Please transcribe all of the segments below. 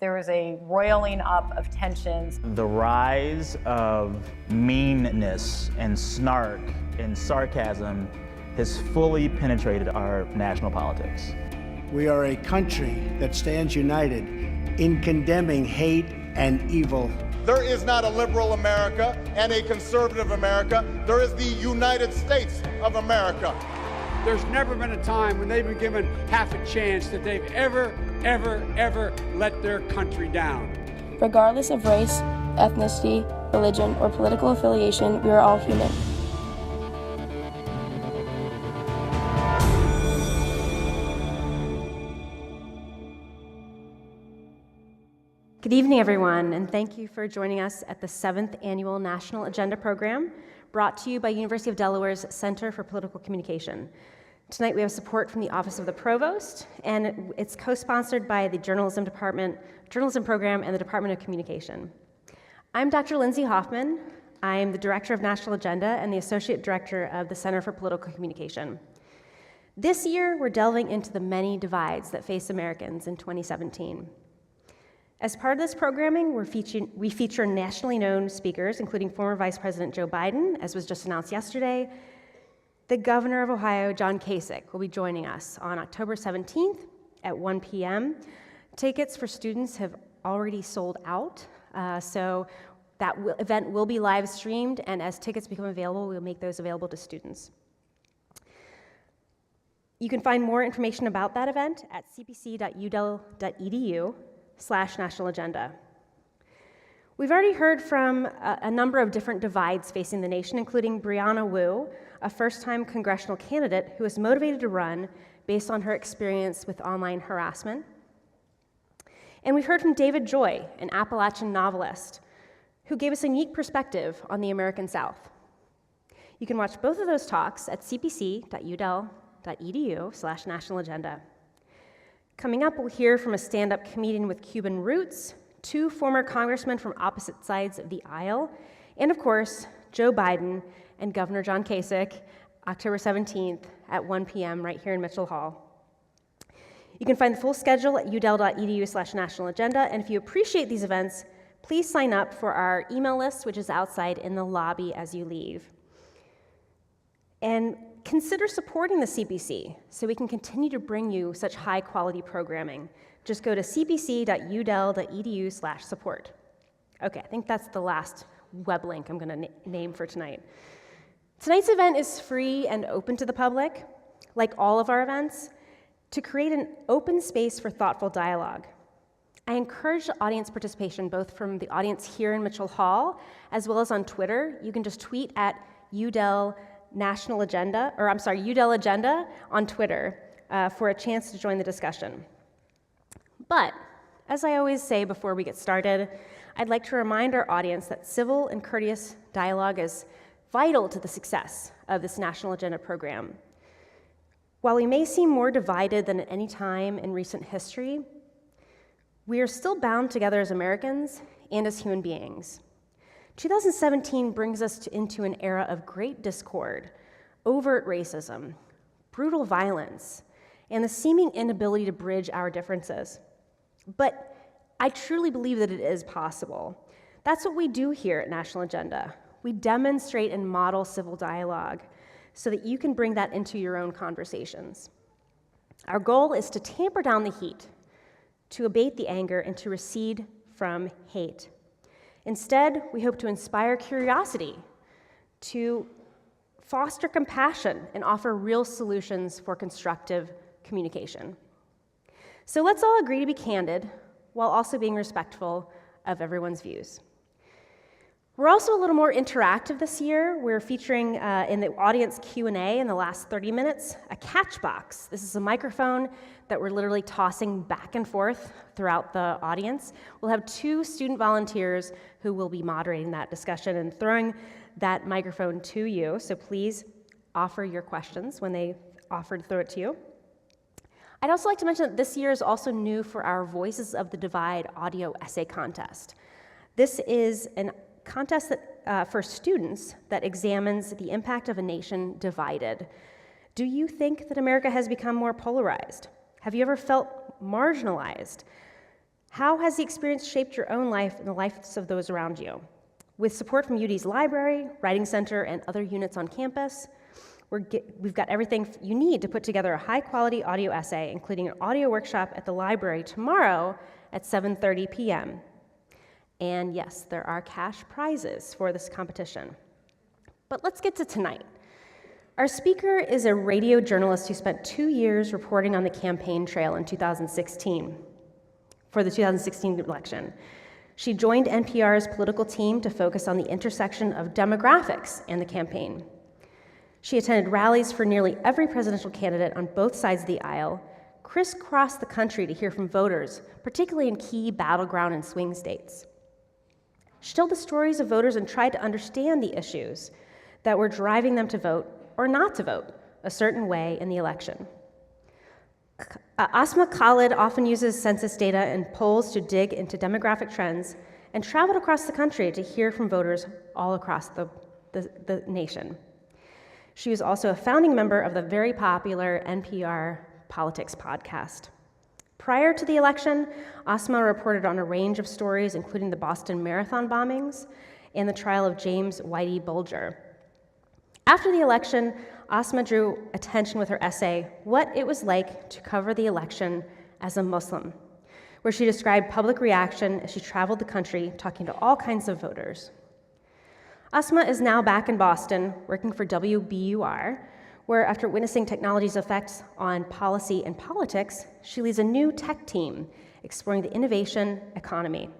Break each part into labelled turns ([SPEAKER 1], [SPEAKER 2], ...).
[SPEAKER 1] There was a roiling up of tensions.
[SPEAKER 2] The rise of meanness and snark and sarcasm has fully penetrated our national politics.
[SPEAKER 3] We are a country that stands united in condemning hate and evil.
[SPEAKER 4] There is not a liberal America and a conservative America. There is the United States of America.
[SPEAKER 5] There's never been a time when they've been given half a chance that they've ever let their country down.
[SPEAKER 6] Regardless of race, ethnicity, religion, or political affiliation, we are all human.
[SPEAKER 7] Good evening, everyone, and thank you for joining us at the 7th Annual National Agenda Program, brought to you by University of Delaware's Center for Political Communication. Tonight we have support from the Office of the Provost, and it's co-sponsored by the Journalism Program and the Department of Communication. I'm Dr. Lindsay Hoffman. I'm the Director of National Agenda and the Associate Director of the Center for Political Communication. This year, we're delving into the many divides that face Americans in 2017. As part of this programming, we feature nationally known speakers, including former Vice President Joe Biden, as was just announced yesterday. The Governor of Ohio, John Kasich, will be joining us on October 17th at 1 p.m. Tickets for students have already sold out, so that event will be live streamed, and as tickets become available, we'll make those available to students. You can find more information about that event at cpc.udel.edu/national agenda. We've already heard from a number of different divides facing the nation, including Brianna Wu, a first-time congressional candidate who is motivated to run based on her experience with online harassment. And we've heard from David Joy, an Appalachian novelist, who gave us a unique perspective on the American South. You can watch both of those talks at cpc.udel.edu/national agenda. Coming up, we'll hear from a stand-up comedian with Cuban roots, two former congressmen from opposite sides of the aisle, and of course, Joe Biden and Governor John Kasich, October 17th at 1 p.m. right here in Mitchell Hall. You can find the full schedule at udel.edu/national agenda, and if you appreciate these events, please sign up for our email list, which is outside in the lobby as you leave. And consider supporting the CPC so we can continue to bring you such high-quality programming. Just go to cpc.udel.edu/support. Okay, I think that's the last web link I'm going to name for tonight. Tonight's event is free and open to the public, like all of our events, to create an open space for thoughtful dialogue. I encourage audience participation, both from the audience here in Mitchell Hall, as well as on Twitter. You can just tweet at Udel Agenda on Twitter for a chance to join the discussion. But, as I always say before we get started, I'd like to remind our audience that civil and courteous dialogue is vital to the success of this National Agenda program. While we may seem more divided than at any time in recent history, we are still bound together as Americans and as human beings. 2017 brings us into an era of great discord, overt racism, brutal violence, and the seeming inability to bridge our differences. But I truly believe that it is possible. That's what we do here at National Agenda. We demonstrate and model civil dialogue so that you can bring that into your own conversations. Our goal is to tamper down the heat, to abate the anger, and to recede from hate. Instead, we hope to inspire curiosity, to foster compassion, and offer real solutions for constructive communication. So let's all agree to be candid while also being respectful of everyone's views. We're also a little more interactive this year. We're featuring in the audience Q&A in the last 30 minutes, a catch box. This is a microphone that we're literally tossing back and forth throughout the audience. We'll have two student volunteers who will be moderating that discussion and throwing that microphone to you. So please offer your questions when they offer to throw it to you. I'd also like to mention that this year is also new for our Voices of the Divide audio essay contest. This is a contest that, for students that examines the impact of a nation divided. Do you think that America has become more polarized? Have you ever felt marginalized? How has the experience shaped your own life and the lives of those around you? With support from UD's library, writing center, and other units on campus, we've got everything you need to put together a high-quality audio essay, including an audio workshop at the library tomorrow at 7:30 p.m. And yes, there are cash prizes for this competition. But let's get to tonight. Our speaker is a radio journalist who spent 2 years reporting on the campaign trail in 2016, for the 2016 election. She joined NPR's political team to focus on the intersection of demographics and the campaign. She attended rallies for nearly every presidential candidate on both sides of the aisle, crisscrossed the country to hear from voters, particularly in key battleground and swing states. She told the stories of voters and tried to understand the issues that were driving them to vote or not to vote a certain way in the election. Asma Khalid often uses census data and polls to dig into demographic trends and traveled across the country to hear from voters all across the nation. She was also a founding member of the very popular NPR Politics podcast. Prior to the election, Asma reported on a range of stories, including the Boston Marathon bombings and the trial of James Whitey Bulger. After the election, Asma drew attention with her essay, What It Was Like to Cover the Election as a Muslim, where she described public reaction as she traveled the country talking to all kinds of voters. Asma is now back in Boston, working for WBUR, where after witnessing technology's effects on policy and politics, she leads a new tech team exploring the innovation economy.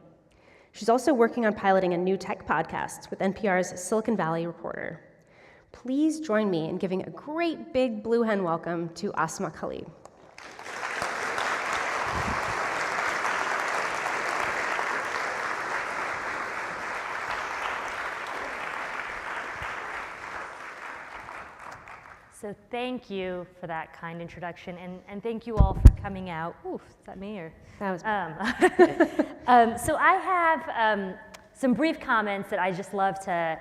[SPEAKER 7] She's also working on piloting a new tech podcast with NPR's Silicon Valley Reporter. Please join me in giving a great big blue hen welcome to Asma Khalid.
[SPEAKER 8] So thank you for that kind introduction, and thank you all for coming out. Ooh, is that me or?
[SPEAKER 7] That was
[SPEAKER 8] So I have some brief comments that I just love to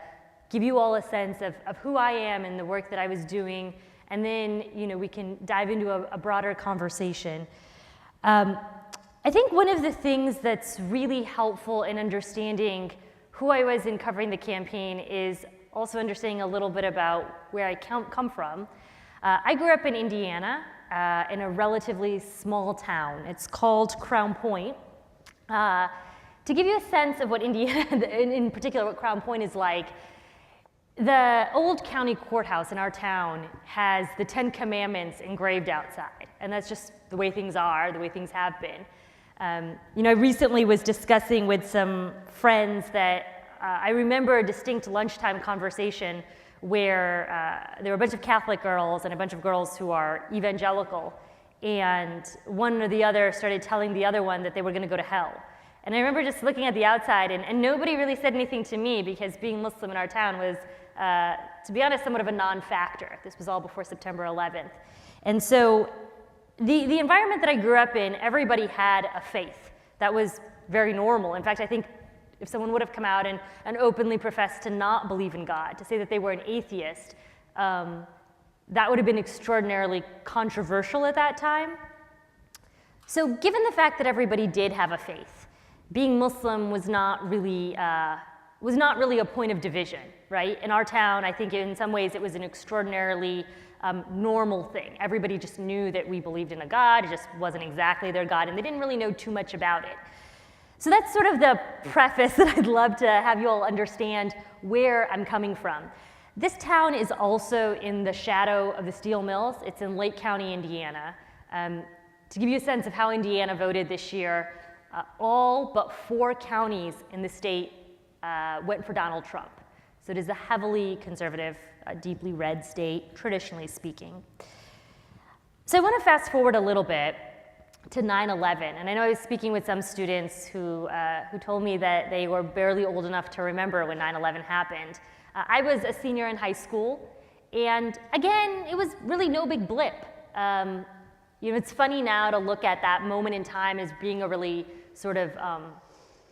[SPEAKER 8] give you all a sense of who I am and the work that I was doing, and then we can dive into a broader conversation. I think one of the things that's really helpful in understanding who I was in covering the campaign is also understanding a little bit about where I come from. I grew up in Indiana, in a relatively small town. It's called Crown Point. To give you a sense of what Indiana, in particular what Crown Point is like, the old county courthouse in our town has the 10 Commandments engraved outside, and that's just the way things are, the way things have been. I recently was discussing with some friends that I remember a distinct lunchtime conversation where there were a bunch of Catholic girls and a bunch of girls who are evangelical, and one or the other started telling the other one that they were going to go to hell. And I remember just looking at the outside, and nobody really said anything to me because being Muslim in our town was, to be honest, somewhat of a non-factor. This was all before September 11th. And so the environment that I grew up in, everybody had a faith. That was very normal. In fact, I think if someone would have come out and openly professed to not believe in God, to say that they were an atheist, that would have been extraordinarily controversial at that time. So given the fact that everybody did have a faith, being Muslim was not really a point of division, right? In our town, I think in some ways it was an extraordinarily normal thing. Everybody just knew that we believed in a God. It just wasn't exactly their God, and they didn't really know too much about it. So that's sort of the preface that I'd love to have you all understand where I'm coming from. This town is also in the shadow of the steel mills. It's in Lake County, Indiana. To give you a sense of how Indiana voted this year, all but 4 counties in the state went for Donald Trump. So it is a heavily conservative, deeply red state, traditionally speaking. So I want to fast forward a little bit to 9/11, and I know I was speaking with some students who told me that they were barely old enough to remember when 9/11 happened. I was a senior in high school, and again, it was really no big blip. It's funny now to look at that moment in time as being a really sort of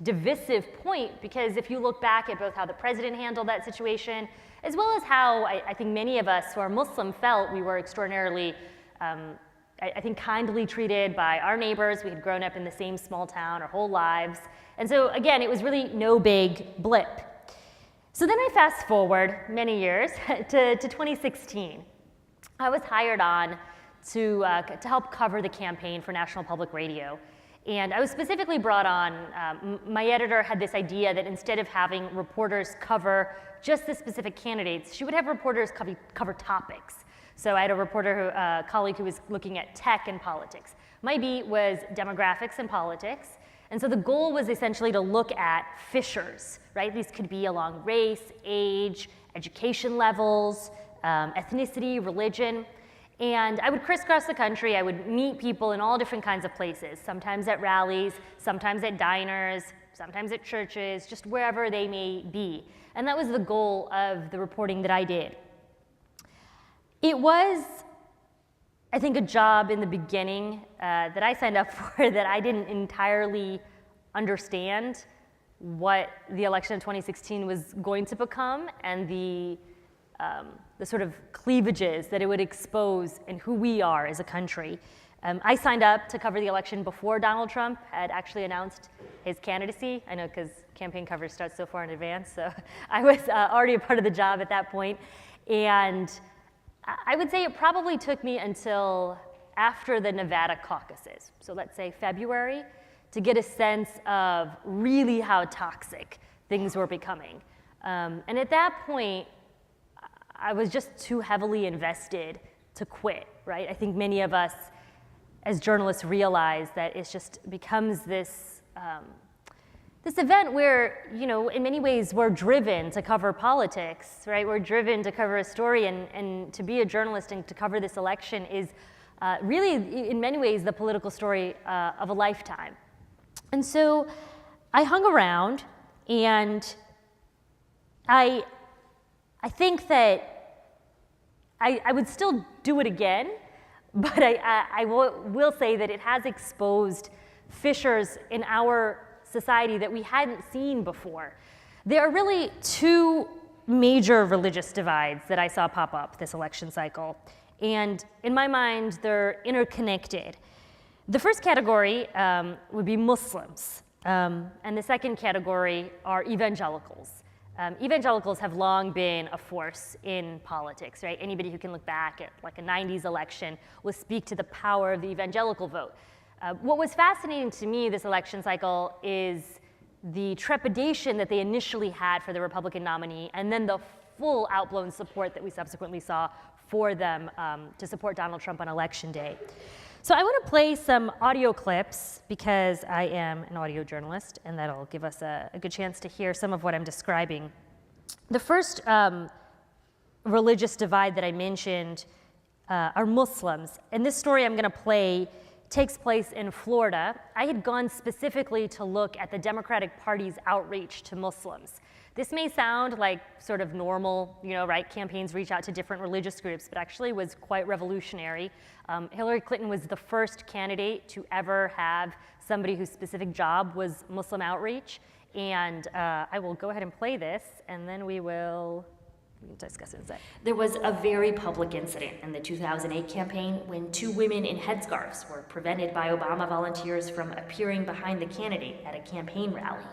[SPEAKER 8] divisive point, because if you look back at both how the president handled that situation, as well as how I think many of us who are Muslim felt we were extraordinarily I think, kindly treated by our neighbors. We had grown up in the same small town our whole lives. And so again, it was really no big blip. So then I fast forward many years to 2016. I was hired on to help cover the campaign for National Public Radio. And I was specifically brought on, my editor had this idea that instead of having reporters cover just the specific candidates, she would have reporters cover topics. So I had a colleague who was looking at tech and politics. My beat was demographics and politics. And so the goal was essentially to look at fissures, right? These could be along race, age, education levels, ethnicity, religion. And I would crisscross the country. I would meet people in all different kinds of places, sometimes at rallies, sometimes at diners, sometimes at churches, just wherever they may be. And that was the goal of the reporting that I did. It was, I think, a job in the beginning that I signed up for that I didn't entirely understand what the election of 2016 was going to become and the sort of cleavages that it would expose in who we are as a country. I signed up to cover the election before Donald Trump had actually announced his candidacy. I know because campaign coverage starts so far in advance, so I was already a part of the job at that point. And I would say it probably took me until after the Nevada caucuses, so let's say February, to get a sense of really how toxic things were becoming. And at that point, I was just too heavily invested to quit, right? I think many of us as journalists realize that it just becomes this event where, you know, in many ways we're driven to cover politics, right? We're driven to cover a story, and to be a journalist and to cover this election is really, in many ways, the political story of a lifetime. And so I hung around, and I think that I would still do it again, but I will say that it has exposed fissures in our society that we hadn't seen before. There are really two major religious divides that I saw pop up this election cycle, and in my mind, they're interconnected. The first category would be Muslims, and the second category are evangelicals. Evangelicals have long been a force in politics, right? Anybody who can look back at like a 90s election will speak to the power of the evangelical vote. What was fascinating to me this election cycle is the trepidation that they initially had for the Republican nominee, and then the full outblown support that we subsequently saw for them to support Donald Trump on Election Day. So I want to play some audio clips because I am an audio journalist, and that'll give us a good chance to hear some of what I'm describing. The first religious divide that I mentioned are Muslims, and this story I'm going to play takes place in Florida. I had gone specifically to look at the Democratic Party's outreach to Muslims. This may sound like sort of normal, you know, right? Campaigns reach out to different religious groups, but actually was quite revolutionary. Hillary Clinton was the first candidate to ever have somebody whose specific job was Muslim outreach. And I will go ahead and play this, and then we will discuss it.
[SPEAKER 9] There was a very public incident in the 2008 campaign when two women in headscarves were prevented by Obama volunteers from appearing behind the candidate at a campaign rally.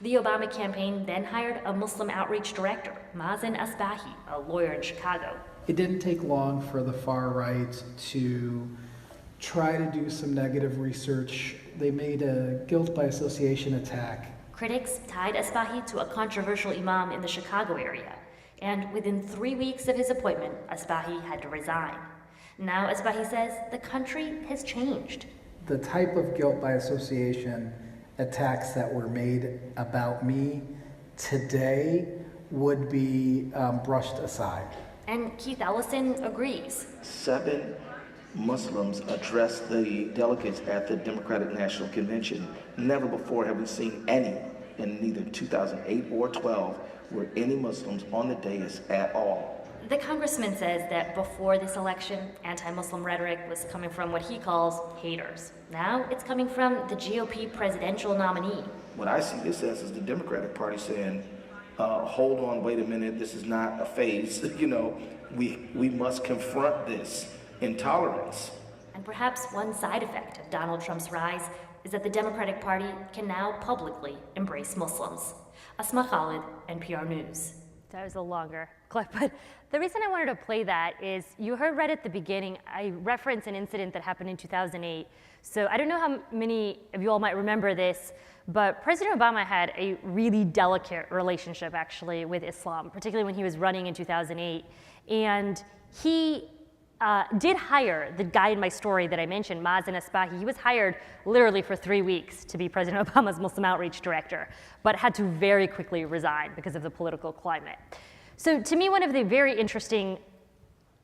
[SPEAKER 9] The Obama campaign then hired a Muslim outreach director, Mazen Asbahi, a lawyer in Chicago.
[SPEAKER 10] It didn't take long for the far right to try to do some negative research. They made a guilt by association attack.
[SPEAKER 9] Critics tied Asbahi to a controversial imam in the Chicago area, and within 3 weeks of his appointment, Asbahi had to resign. Now, Asbahi says, the country has changed.
[SPEAKER 10] The type of guilt by association attacks that were made about me today would be brushed aside.
[SPEAKER 9] And Keith Ellison agrees.
[SPEAKER 11] 7 Muslims addressed the delegates at the Democratic National Convention. Never before have we seen any, in neither 2008 or 12, were any Muslims on the dais at all.
[SPEAKER 9] The congressman says that before this election, anti-Muslim rhetoric was coming from what he calls haters. Now it's coming from the GOP presidential nominee.
[SPEAKER 11] What I see this as is the Democratic Party saying, hold on, wait a minute, this is not a phase. You know, we must confront this intolerance
[SPEAKER 9] And perhaps one side effect of Donald Trump's rise is that the Democratic Party can now publicly embrace Muslims. Asma Khalid, NPR News.
[SPEAKER 8] That was a longer clip, but the reason I wanted to play that is you heard right at the beginning, I referenced an incident that happened in 2008. So I don't know how many of you all might remember this, but President Obama had a really delicate relationship actually with Islam, particularly when he was running in 2008. And he did hire the guy in my story that I mentioned, Mazen Asbahi. He was hired literally for 3 weeks to be President Obama's Muslim outreach director, but had to very quickly resign because of the political climate. So to me, one of the very interesting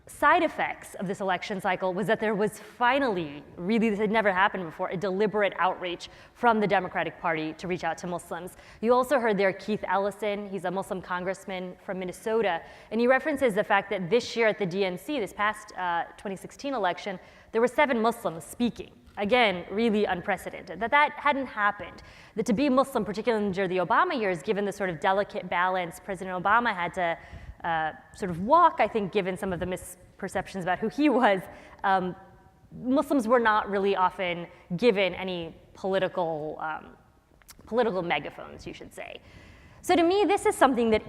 [SPEAKER 8] side effects of this election cycle was that there was finally, really this had never happened before, a deliberate outreach from the Democratic Party to reach out to Muslims. You also heard there Keith Ellison, he's a Muslim congressman from Minnesota, and he references the fact that this year at the DNC, this past 2016 election, there were 7 Muslims speaking. Again, really unprecedented, that hadn't happened. That to be Muslim, particularly during the Obama years, given the sort of delicate balance President Obama had to sort of walk, I think, given some of the misperceptions about who he was, Muslims were not really often given any political megaphones, you should say. So to me, this is something that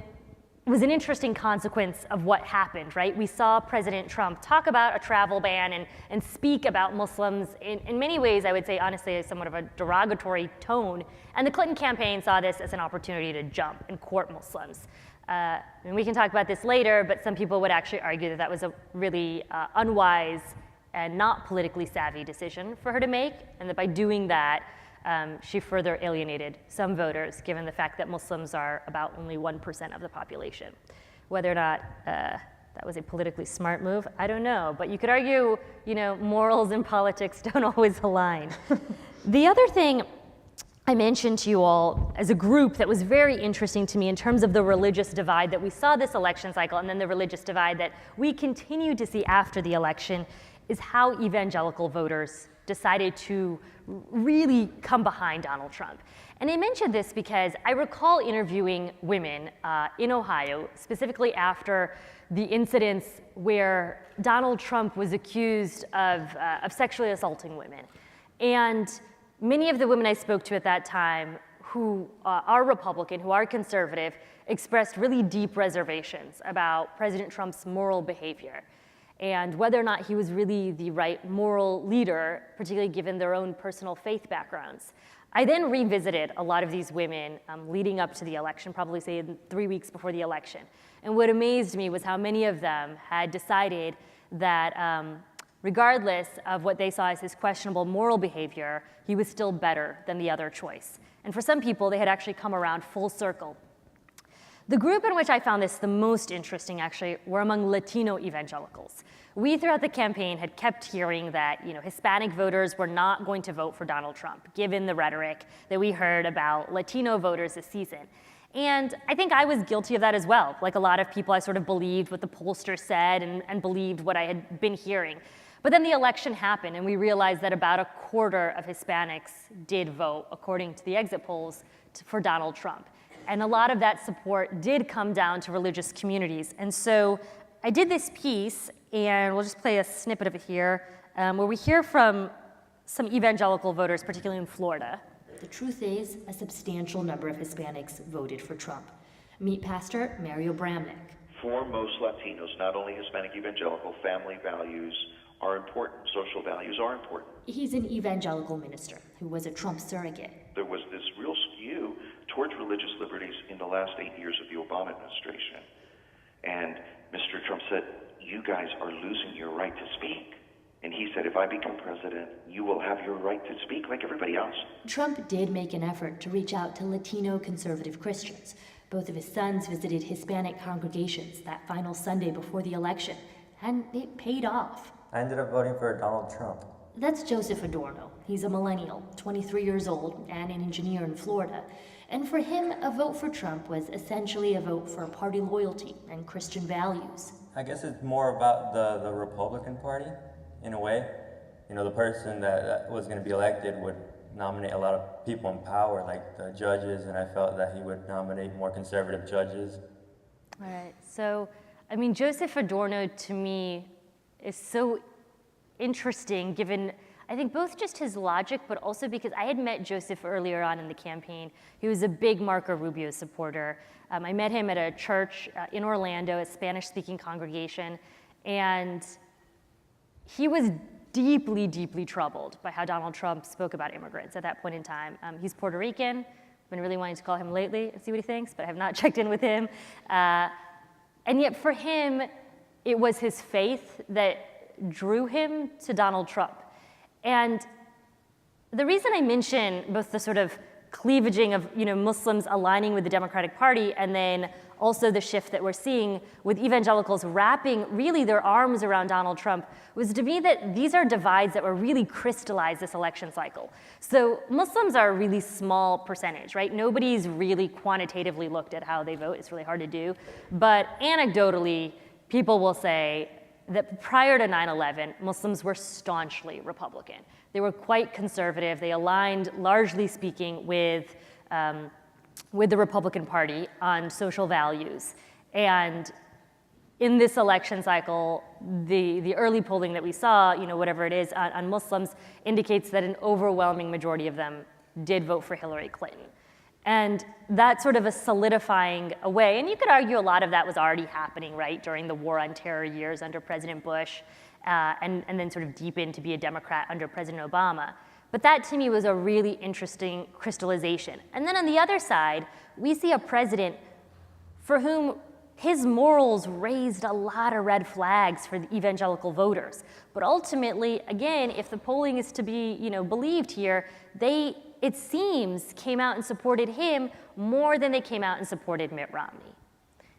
[SPEAKER 8] was an interesting consequence of what happened, right? We saw President Trump talk about a travel ban and speak about Muslims in many ways, I would say, honestly, somewhat of a derogatory tone. And the Clinton campaign saw this as an opportunity to jump and court Muslims. And we can talk about this later, but some people would actually argue that that was a really unwise and not politically savvy decision for her to make, and that by doing that, she further alienated some voters, given the fact that Muslims are about only 1% of the population. Whether or not that was a politically smart move, I don't know. But you could argue, morals and politics don't always align. The other thing I mentioned to you all as a group that was very interesting to me in terms of the religious divide that we saw this election cycle, and then the religious divide that we continue to see after the election, is how evangelical voters decided to really come behind Donald Trump. And I mentioned this because I recall interviewing women in Ohio, specifically after the incidents where Donald Trump was accused of sexually assaulting women. And many of the women I spoke to at that time who are Republican, who are conservative, expressed really deep reservations about President Trump's moral behavior and whether or not he was really the right moral leader, particularly given their own personal faith backgrounds. I then revisited a lot of these women leading up to the election, probably say 3 weeks before the election. And what amazed me was how many of them had decided that regardless of what they saw as his questionable moral behavior, he was still better than the other choice. And for some people, they had actually come around full circle. The group in which I found this the most interesting, actually, were among Latino evangelicals. We, throughout the campaign, had kept hearing that Hispanic voters were not going to vote for Donald Trump, given the rhetoric that we heard about Latino voters this season. And I think I was guilty of that as well. Like a lot of people, I sort of believed what the pollsters said and believed what I had been hearing. But then the election happened, and we realized that about a quarter of Hispanics did vote, according to the exit polls, for Donald Trump. And a lot of that support did come down to religious communities. And so I did this piece, and we'll just play a snippet of it here, where we hear from some evangelical voters, particularly in Florida.
[SPEAKER 9] The truth is, a substantial number of Hispanics voted for Trump. Meet Pastor Mario Bramnick.
[SPEAKER 12] For most Latinos, not only Hispanic evangelical, family values are important, social values are important.
[SPEAKER 9] He's an evangelical minister who was a Trump surrogate.
[SPEAKER 12] There was this real skew towards religious liberties in the last 8 years of the Obama administration. And Mr. Trump said, you guys are losing your right to speak. And he said, if I become president, you will have your right to speak like everybody else.
[SPEAKER 9] Trump did make an effort to reach out to Latino conservative Christians. Both of his sons visited Hispanic congregations that final Sunday before the election, and it paid off.
[SPEAKER 13] I ended up voting for Donald Trump.
[SPEAKER 9] That's Joseph Adorno. He's a millennial, 23 years old, and an engineer in Florida. And for him, a vote for Trump was essentially a vote for party loyalty and Christian values.
[SPEAKER 13] I guess it's more about the Republican Party, in a way. The person that was going to be elected would nominate a lot of people in power, like the judges, and I felt that he would nominate more conservative judges.
[SPEAKER 8] All right, so, Joseph Adorno, to me, is so interesting given, I think, both just his logic, but also because I had met Joseph earlier on in the campaign. He was a big Marco Rubio supporter. I met him at a church in Orlando, a Spanish-speaking congregation, and he was deeply, deeply troubled by how Donald Trump spoke about immigrants at that point in time. He's Puerto Rican. I've been really wanting to call him lately and see what he thinks, but I have not checked in with him. And yet for him, it was his faith that drew him to Donald Trump. And the reason I mention both the sort of cleavaging of Muslims aligning with the Democratic Party and then also the shift that we're seeing with evangelicals wrapping really their arms around Donald Trump was to me that these are divides that were really crystallized this election cycle. So Muslims are a really small percentage, right? Nobody's really quantitatively looked at how they vote. It's really hard to do. But anecdotally, people will say that prior to 9/11, Muslims were staunchly Republican. They were quite conservative. They aligned, largely speaking, with the Republican Party on social values. And in this election cycle, the early polling that we saw, whatever it is, on Muslims indicates that an overwhelming majority of them did vote for Hillary Clinton. And that's sort of a solidifying away. And you could argue a lot of that was already happening, right, during the war on terror years under President Bush, and then sort of deepened to be a Democrat under President Obama. But that, to me, was a really interesting crystallization. And then on the other side, we see a president for whom his morals raised a lot of red flags for the evangelical voters. But ultimately, again, if the polling is to be, believed here, they, it seems, came out and supported him more than they came out and supported Mitt Romney,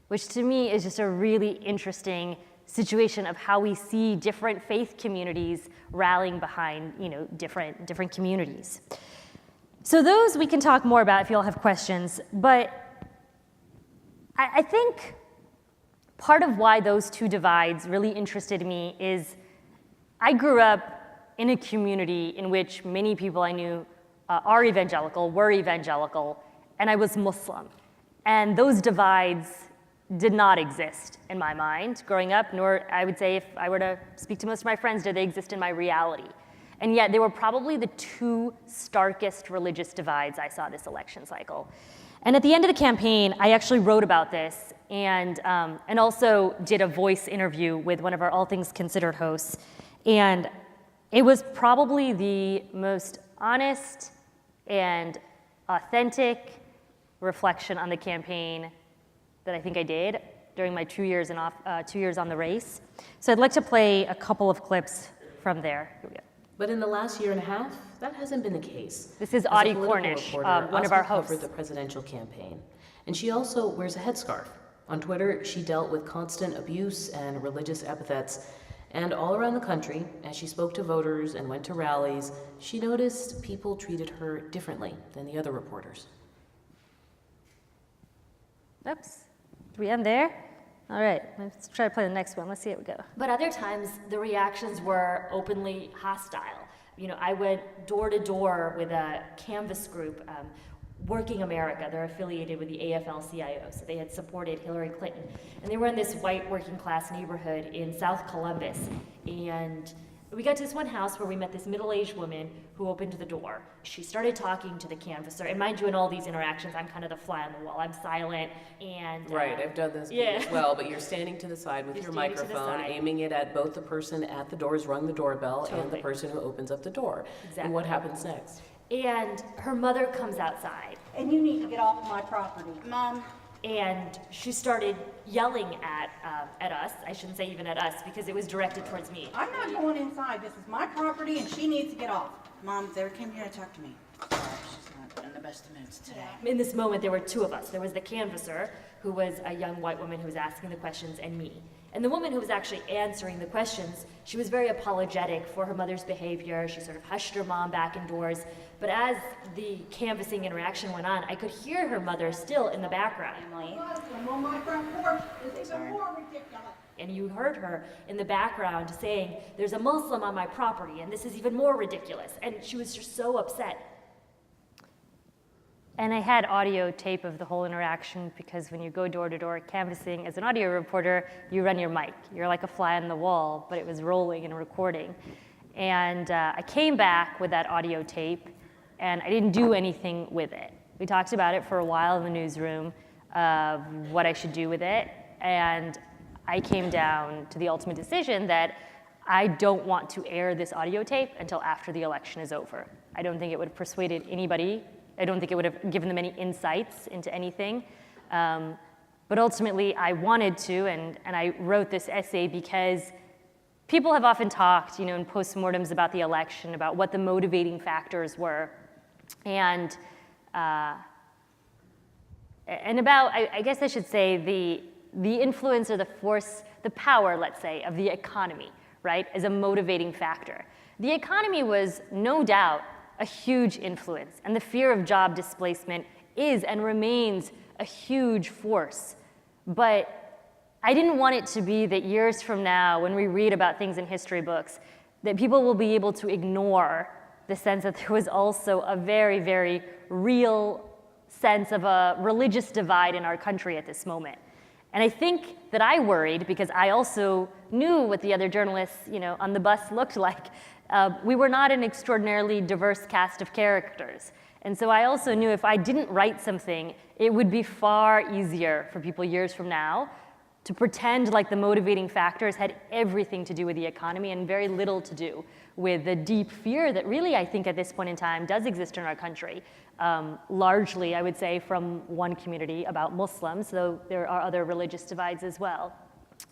[SPEAKER 8] which to me is just a really interesting situation of how we see different faith communities rallying behind, different communities. So those we can talk more about if you all have questions, but I think part of why those two divides really interested me is I grew up in a community in which many people I knew were evangelical, and I was Muslim. And those divides did not exist in my mind growing up, nor I would say if I were to speak to most of my friends, did they exist in my reality. And yet they were probably the two starkest religious divides I saw this election cycle. And at the end of the campaign, I actually wrote about this and also did a voice interview with one of our All Things Considered hosts. And it was probably the most honest and authentic reflection on the campaign that I think I did during my 2 years on the race. So I'd like to play a couple of clips from there. Here we go.
[SPEAKER 14] But in the last year and a half, that hasn't been the case.
[SPEAKER 8] This is Audie Cornish, one of our hosts.
[SPEAKER 14] Covered the presidential campaign. And she also wears a headscarf. On Twitter, she dealt with constant abuse and religious epithets. And all around the country, as she spoke to voters and went to rallies, she noticed people treated her differently than the other reporters.
[SPEAKER 8] Oops. Did we end there? All right, let's try to play the next one. Let's see how we go.
[SPEAKER 9] But other times, the reactions were openly hostile. I went door to door with a canvas group, Working America. They're affiliated with the AFL-CIO, so they had supported Hillary Clinton. And they were in this white working class neighborhood in South Columbus. And we got to this one house where we met this middle-aged woman who opened the door. She started talking to the canvasser, and mind you, in all these interactions, I'm kind of the fly on the wall. I'm silent, and
[SPEAKER 14] right, I've done this as well, but you're standing to the side with your microphone, aiming it at both the person at the door who's rung the doorbell and the person who opens up the door.
[SPEAKER 9] Exactly.
[SPEAKER 14] And what happens next?
[SPEAKER 9] And her mother comes outside.
[SPEAKER 15] And you need to get off my property. Mom.
[SPEAKER 9] And she started yelling at us. I shouldn't say even at us, because it was directed towards me.
[SPEAKER 15] I'm not going inside. This is my property, and she needs to get off.
[SPEAKER 16] Mom, they came here to talk to me. She's not in the best of moods today.
[SPEAKER 9] In this moment, there were two of us. There was the canvasser, who was a young white woman who was asking the questions, and me. And the woman who was actually answering the questions, she was very apologetic for her mother's behavior. She sort of hushed her mom back indoors. But as the canvassing interaction went on, I could hear her mother still in the background.
[SPEAKER 15] I'm on my front porch. This is even more ridiculous.
[SPEAKER 9] And you heard her in the background saying, there's a Muslim on my property, and this is even more ridiculous. And she was just so upset.
[SPEAKER 8] And I had audio tape of the whole interaction because when you go door to door canvassing as an audio reporter, you run your mic. You're like a fly on the wall, but it was rolling and recording. And I came back with that audio tape, and I didn't do anything with it. We talked about it for a while in the newsroom, what I should do with it, and I came down to the ultimate decision that I don't want to air this audio tape until after the election is over. I don't think it would have persuaded anybody. I don't think it would have given them any insights into anything. But ultimately, I wanted to, and I wrote this essay because people have often talked, in postmortems about the election, about what the motivating factors were, and about, I guess I should say, the influence or the force, the power, let's say, of the economy, right, as a motivating factor. The economy was no doubt a huge influence, and the fear of job displacement is and remains a huge force. But I didn't want it to be that years from now, when we read about things in history books, that people will be able to ignore the sense that there was also a very, very real sense of a religious divide in our country at this moment. And I think that I worried, because I also knew what the other journalists, on the bus looked like. We were not an extraordinarily diverse cast of characters. And so I also knew if I didn't write something, it would be far easier for people years from now to pretend like the motivating factors had everything to do with the economy and very little to do with the deep fear that really, I think, at this point in time does exist in our country. Largely, I would say, from one community about Muslims, though there are other religious divides as well.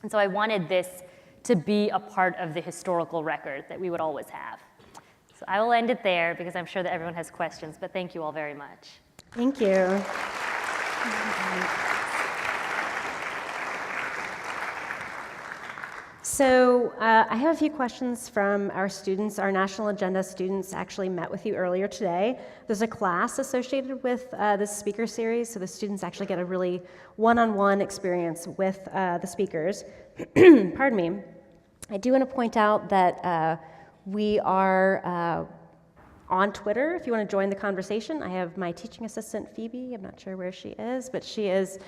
[SPEAKER 8] And so I wanted this to be a part of the historical record that we would always have. So I will end it there because I'm sure that everyone has questions, but thank you all very much.
[SPEAKER 7] Thank you. So I have a few questions from our students. Our National Agenda students actually met with you earlier today. There's a class associated with this speaker series, so the students actually get a really one-on-one experience with the speakers. Pardon me. I do want to point out that we are on Twitter, if you want to join the conversation. I have my teaching assistant, Phoebe. I'm not sure where she is, but she is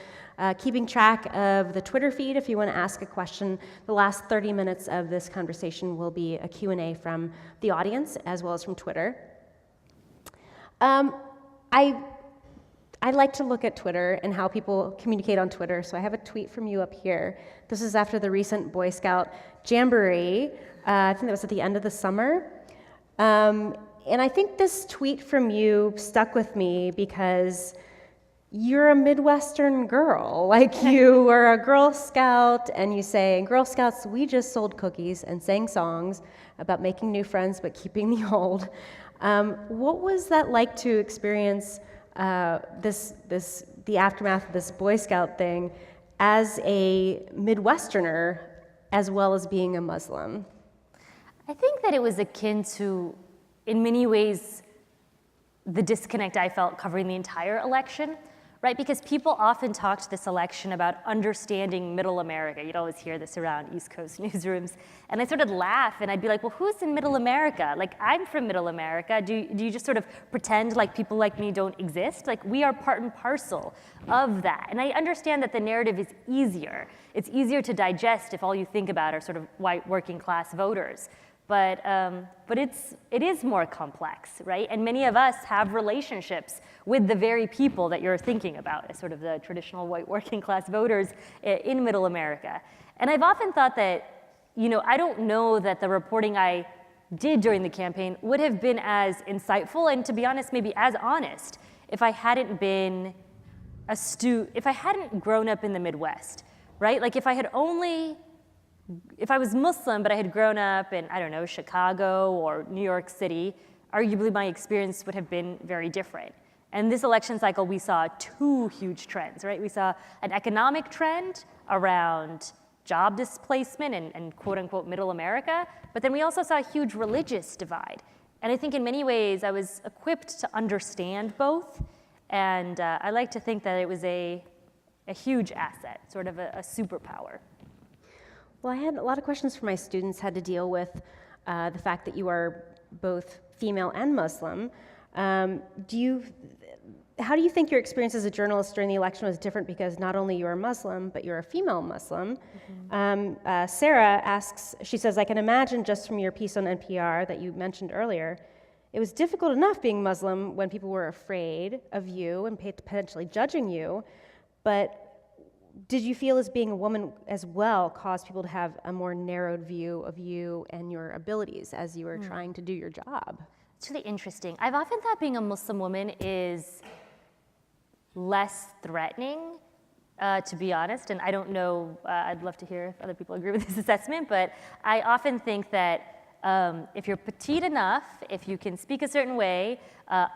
[SPEAKER 7] keeping track of the Twitter feed. If you want to ask a question, the last 30 minutes of this conversation will be a Q&A from the audience as well as from Twitter. I like to look at Twitter and how people communicate on Twitter, so I have a tweet from you up here. This is after the recent Boy Scout Jamboree. I think that was at the end of the summer. And I think this tweet from you stuck with me because you're a Midwestern girl. Like, you were a Girl Scout, and you say, in Girl Scouts, we just sold cookies and sang songs about making new friends but keeping the old. What was that like to experience the aftermath of this Boy Scout thing as a Midwesterner as well as being a Muslim?
[SPEAKER 8] I think that it was akin to, in many ways, the disconnect I felt covering the entire election, right? Because people often talked this election about understanding Middle America. You'd always hear this around East Coast newsrooms. And I sort of laugh, and I'd be like, well, who's in Middle America? Like, I'm from Middle America. Do you just sort of pretend like people like me don't exist? Like, we are part and parcel of that. And I understand that the narrative is easier. It's easier to digest if all you think about are sort of white working class voters. But it is more complex, right? And many of us have relationships with the very people that you're thinking about as sort of the traditional white working class voters in Middle America. And I've often thought that, I don't know that the reporting I did during the campaign would have been as insightful and, to be honest, maybe as honest if I hadn't been if I hadn't grown up in the Midwest, right? Like, if I was Muslim, but I had grown up in, I don't know, Chicago or New York City, arguably my experience would have been very different. And this election cycle, we saw two huge trends, right? We saw an economic trend around job displacement and quote unquote Middle America, but then we also saw a huge religious divide. And I think in many ways I was equipped to understand both, and I like to think that it was a huge asset, sort of a superpower.
[SPEAKER 7] Well, I had a lot of questions from my students had to deal with the fact that you are both female and Muslim. how do you think your experience as a journalist during the election was different because not only you're a Muslim, but you're a female Muslim? Sarah asks, she says, I can imagine just from your piece on NPR that you mentioned earlier, it was difficult enough being Muslim when people were afraid of you and potentially judging you, but did you feel as being a woman as well caused people to have a more narrowed view of you and your abilities as you were trying to do your job?
[SPEAKER 8] It's really interesting. I've often thought being a Muslim woman is less threatening, to be honest, and I don't know, I'd love to hear if other people agree with this assessment, but I often think that if you're petite enough, if you can speak a certain way,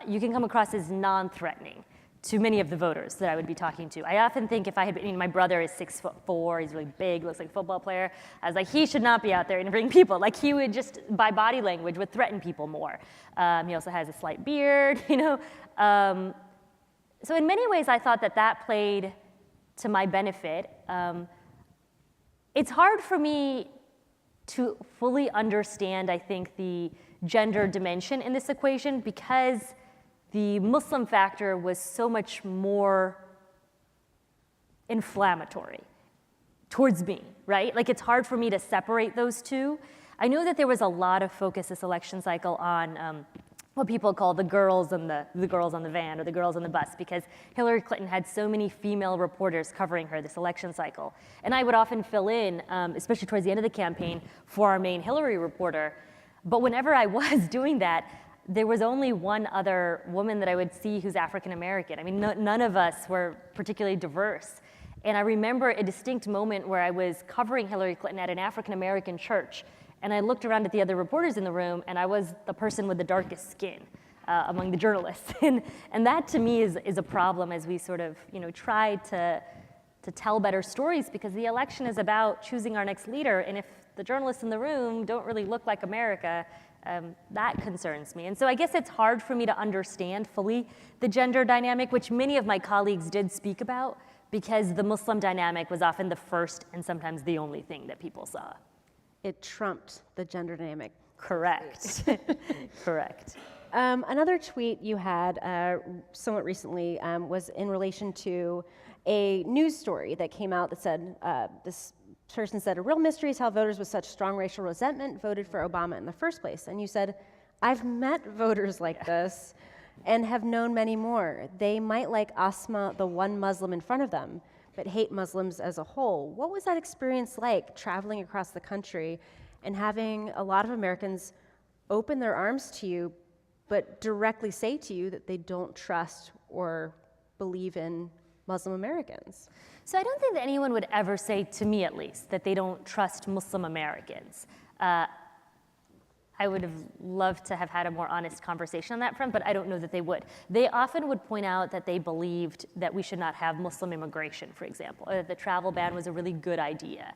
[SPEAKER 8] you can come across as non-threatening to many of the voters that I would be talking to. I often think if I had been, my brother is 6'4", he's really big, looks like a football player. I was like, he should not be out there interviewing people. Like he would just, by body language, would threaten people more. He also has a slight beard, you know. So in many ways, I thought that that played to my benefit. It's hard for me to fully understand, I think, the gender dimension in this equation because the Muslim factor was so much more inflammatory towards me, right? Like it's hard for me to separate those two. I know that there was a lot of focus this election cycle on what people call the girls on the van or the girls on the bus because Hillary Clinton had so many female reporters covering her this election cycle. And I would often fill in, especially towards the end of the campaign, for our main Hillary reporter. But whenever I was doing that, there was only one other woman that I would see who's African American. I mean, none of us were particularly diverse. And I remember a distinct moment where I was covering Hillary Clinton at an African American church, and I looked around at the other reporters in the room, and I was the person with the darkest skin among the journalists. And that to me is a problem as we sort of, you know, try to tell better stories because the election is about choosing our next leader, and if the journalists in the room don't really look like America, that concerns me. And so I guess it's hard for me to understand fully the gender dynamic, which many of my colleagues did speak about, because the Muslim dynamic was often the first and sometimes the only thing that people saw.
[SPEAKER 7] It trumped the gender dynamic.
[SPEAKER 8] Correct. Correct.
[SPEAKER 7] Another tweet you had somewhat recently was in relation to a news story that came out that said, this person said, a real mystery is how voters with such strong racial resentment voted for Obama in the first place. And you said, I've met voters like this and have known many more. They might like Asma, the one Muslim in front of them, but hate Muslims as a whole. What was that experience like, traveling across the country and having a lot of Americans open their arms to you, but directly say to you that they don't trust or believe in Muslim Americans?
[SPEAKER 8] So I don't think that anyone would ever say, to me at least, that they don't trust Muslim Americans. I would have loved to have had a more honest conversation on that front, but I don't know that they would. They often would point out that they believed that we should not have Muslim immigration, for example, or that the travel ban was a really good idea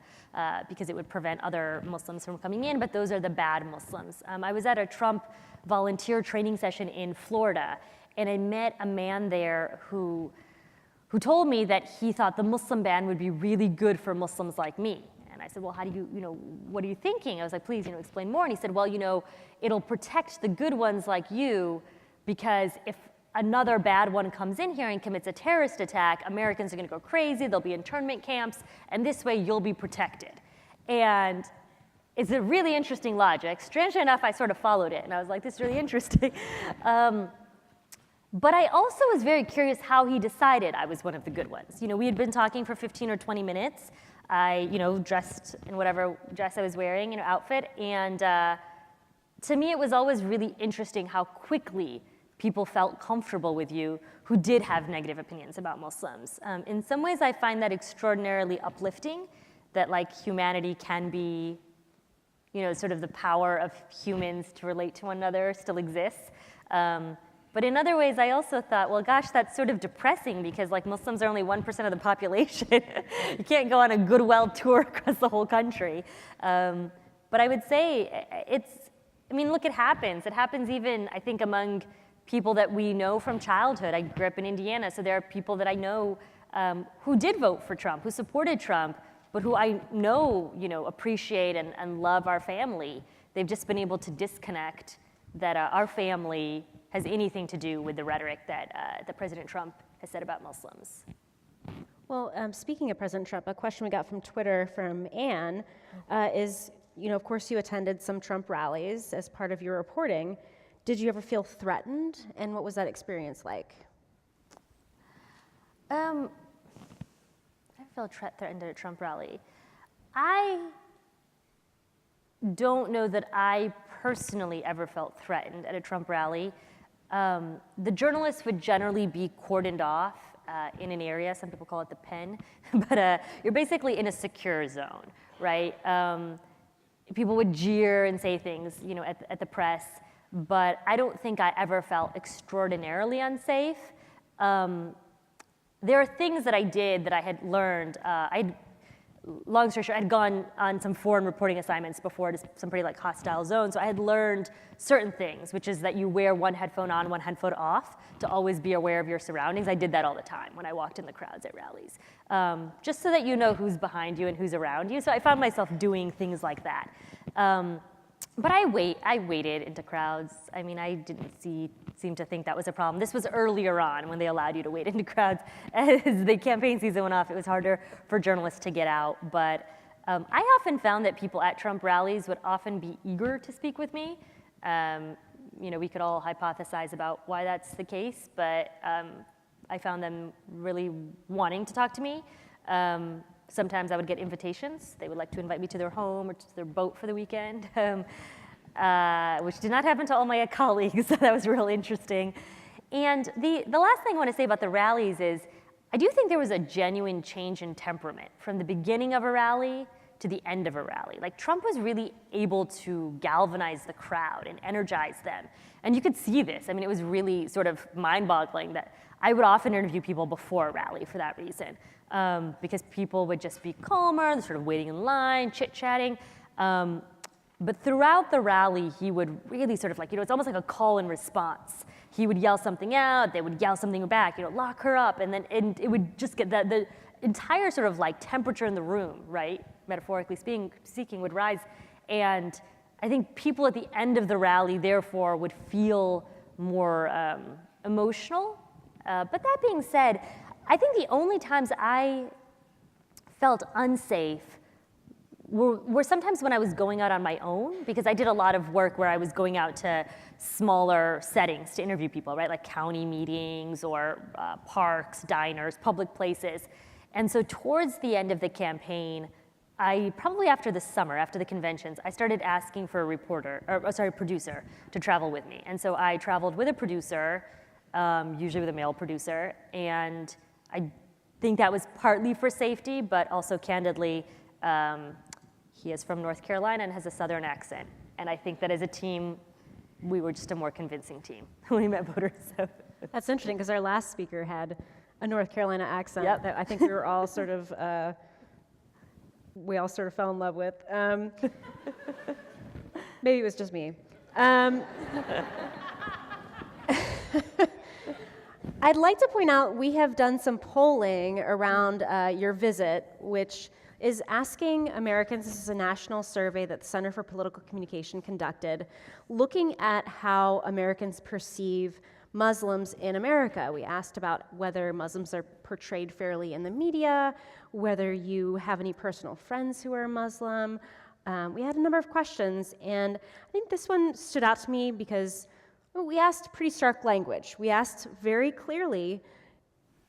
[SPEAKER 8] because it would prevent other Muslims from coming in, but those are the bad Muslims. I was at a Trump volunteer training session in Florida, and I met a man there who told me that he thought the Muslim ban would be really good for Muslims like me. And I said, well, how do you, what are you thinking? I was like, please, explain more. And he said, well, it'll protect the good ones like you because if another bad one comes in here and commits a terrorist attack, Americans are gonna go crazy, there'll be internment camps, and this way you'll be protected. And it's a really interesting logic. Strangely enough, I sort of followed it, and I was like, this is really interesting. But I also was very curious how he decided I was one of the good ones. We had been talking for 15 or 20 minutes. I, dressed in whatever dress I was wearing, outfit. And to me, it was always really interesting how quickly people felt comfortable with you who did have negative opinions about Muslims. In some ways, I find that extraordinarily uplifting, that humanity can be, sort of the power of humans to relate to one another still exists. But in other ways, I also thought, well, gosh, that's sort of depressing because Muslims are only 1% of the population. You can't go on a goodwill tour across the whole country. But I would say look, it happens. It happens even, I think, among people that we know from childhood. I grew up in Indiana, so there are people that I know who did vote for Trump, who supported Trump, but who I know, appreciate and love our family. They've just been able to disconnect that our family has anything to do with the rhetoric that President Trump has said about Muslims.
[SPEAKER 7] Well, speaking of President Trump, a question we got from Twitter from Anne is, of course you attended some Trump rallies as part of your reporting. Did you ever feel threatened, and what was that experience like?
[SPEAKER 8] I felt threatened at a Trump rally. I don't know that I personally ever felt threatened at a Trump rally. The journalists would generally be cordoned off in an area, some people call it the pen, but you're basically in a secure zone, right? People would jeer and say things, at the press, but I don't think I ever felt extraordinarily unsafe. There are things that I did that I had learned. Long story short, I'd gone on some foreign reporting assignments before to some pretty hostile zones, so I had learned certain things, which is that you wear one headphone on, one headphone off, to always be aware of your surroundings. I did that all the time when I walked in the crowds at rallies, just so that you know who's behind you and who's around you. So I found myself doing things like that. But I waded into crowds. I mean, I didn't seem to think that was a problem. This was earlier on when they allowed you to wade into crowds. As the campaign season went off, it was harder for journalists to get out. But I often found that people at Trump rallies would often be eager to speak with me. We could all hypothesize about why that's the case, but I found them really wanting to talk to me. Sometimes I would get invitations. They would like to invite me to their home or to their boat for the weekend, which did not happen to all my colleagues, so that was real interesting. And the last thing I want to say about the rallies is, I do think there was a genuine change in temperament from the beginning of a rally to the end of a rally. Trump was really able to galvanize the crowd and energize them. And you could see this. I mean, it was really sort of mind-boggling that I would often interview people before a rally for that reason, because people would just be calmer, sort of waiting in line, chit-chatting. But throughout the rally, he would really sort of it's almost like a call and response. He would yell something out, they would yell something back, lock her up, and it would just get the entire sort of temperature in the room, right? Metaphorically speaking, would rise. And I think people at the end of the rally, therefore, would feel more emotional. But that being said, I think the only times I felt unsafe were sometimes when I was going out on my own, because I did a lot of work where I was going out to smaller settings to interview people, right? Like county meetings or parks, diners, public places. And so towards the end of the campaign, probably after the summer, after the conventions, I started asking for a producer to travel with me. And so I traveled with a producer, usually with a male producer, and I think that was partly for safety, but also candidly, he is from North Carolina and has a Southern accent. And I think that as a team, we were just a more convincing team when we met voters. So.
[SPEAKER 7] That's interesting, because our last speaker had a North Carolina accent that I think we were all sort of, fell in love with. Maybe it was just me. I'd like to point out we have done some polling around your visit, which is asking Americans, this is a national survey that the Center for Political Communication conducted, looking at how Americans perceive Muslims in America. We asked about whether Muslims are portrayed fairly in the media, whether you have any personal friends who are Muslim. We had a number of questions, and I think this one stood out to me because we asked pretty stark language. We asked very clearly,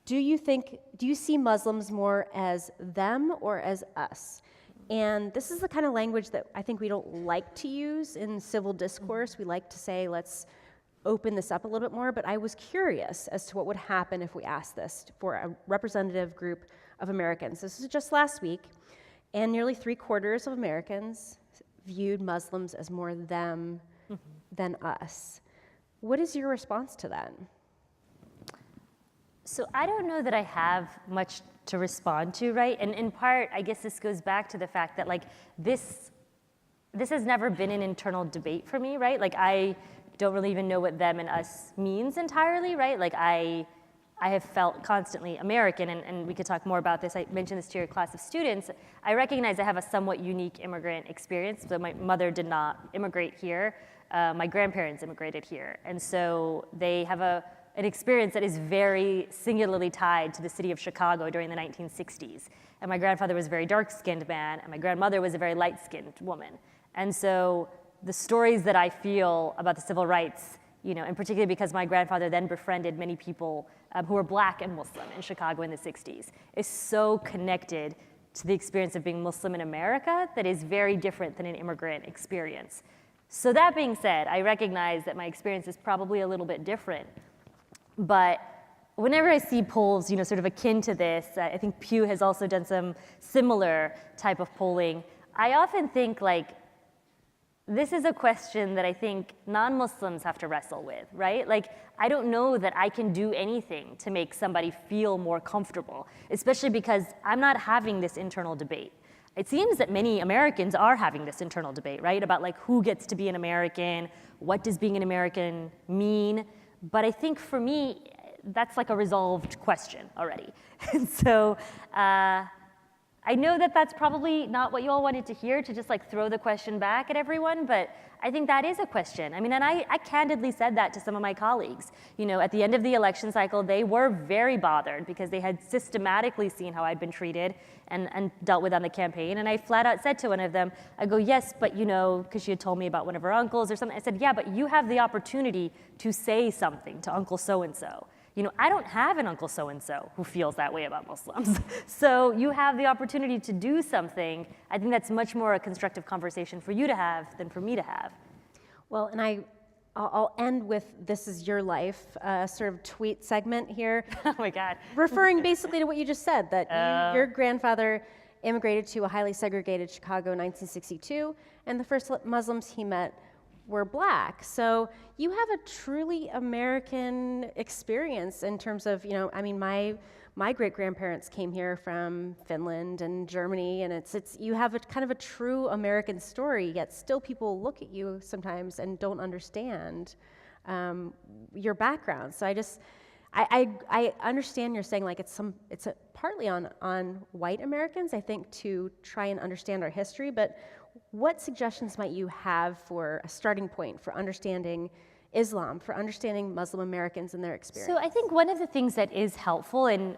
[SPEAKER 7] do you see Muslims more as them or as us? And this is the kind of language that I think we don't like to use in civil discourse. We like to say, let's open this up a little bit more, but I was curious as to what would happen if we asked this for a representative group of Americans. This is just last week, and nearly 3/4 of Americans viewed Muslims as more them than us. What is your response to that?
[SPEAKER 8] So I don't know that I have much to respond to, right? And in part, I guess this goes back to the fact that this has never been an internal debate for me, right? I don't really even know what them and us means entirely, right? I have felt constantly American, and we could talk more about this. I mentioned this to your class of students. I recognize I have a somewhat unique immigrant experience. So my mother did not immigrate here. my grandparents immigrated here. And so they have an experience that is very singularly tied to the city of Chicago during the 1960s. And my grandfather was a very dark-skinned man, and my grandmother was a very light-skinned woman. And so the stories that I feel about the civil rights, and particularly because my grandfather then befriended many people who were Black and Muslim in Chicago in the 60s, is so connected to the experience of being Muslim in America that is very different than an immigrant experience. So that being said, I recognize that my experience is probably a little bit different. But whenever I see polls, sort of akin to this, I think Pew has also done some similar type of polling. I often think this is a question that I think non-Muslims have to wrestle with, right? I don't know that I can do anything to make somebody feel more comfortable, especially because I'm not having this internal debate. It seems that many Americans are having this internal debate, right? About who gets to be an American, what does being an American mean? But I think for me, that's a resolved question already. And so I know that that's probably not what you all wanted to hear, to just throw the question back at everyone, but I think that is a question. I mean, and I candidly said that to some of my colleagues. At the end of the election cycle, they were very bothered because they had systematically seen how I'd been treated and dealt with on the campaign. And I flat out said to one of them, I go, yes, but because she had told me about one of her uncles or something. I said, yeah, but you have the opportunity to say something to Uncle so-and-so. I don't have an Uncle so-and-so who feels that way about Muslims. So you have the opportunity to do something. I think that's much more a constructive conversation for you to have than for me to have.
[SPEAKER 7] Well, and I'll end with This Is Your Life, sort of tweet segment here.
[SPEAKER 8] Oh my God.
[SPEAKER 7] Referring basically to what you just said, that your grandfather immigrated to a highly segregated Chicago in 1962, and the first Muslims he met were Black. So you have a truly American experience in terms of, my great-grandparents came here from Finland and Germany, and it's you have a kind of a true American story, yet still people look at you sometimes and don't understand your background. So I understand you're saying it's partly on white Americans, I think, to try and understand our history, but what suggestions might you have for a starting point for understanding Islam, for understanding Muslim Americans and their experience?
[SPEAKER 8] So I think one of the things that is helpful, and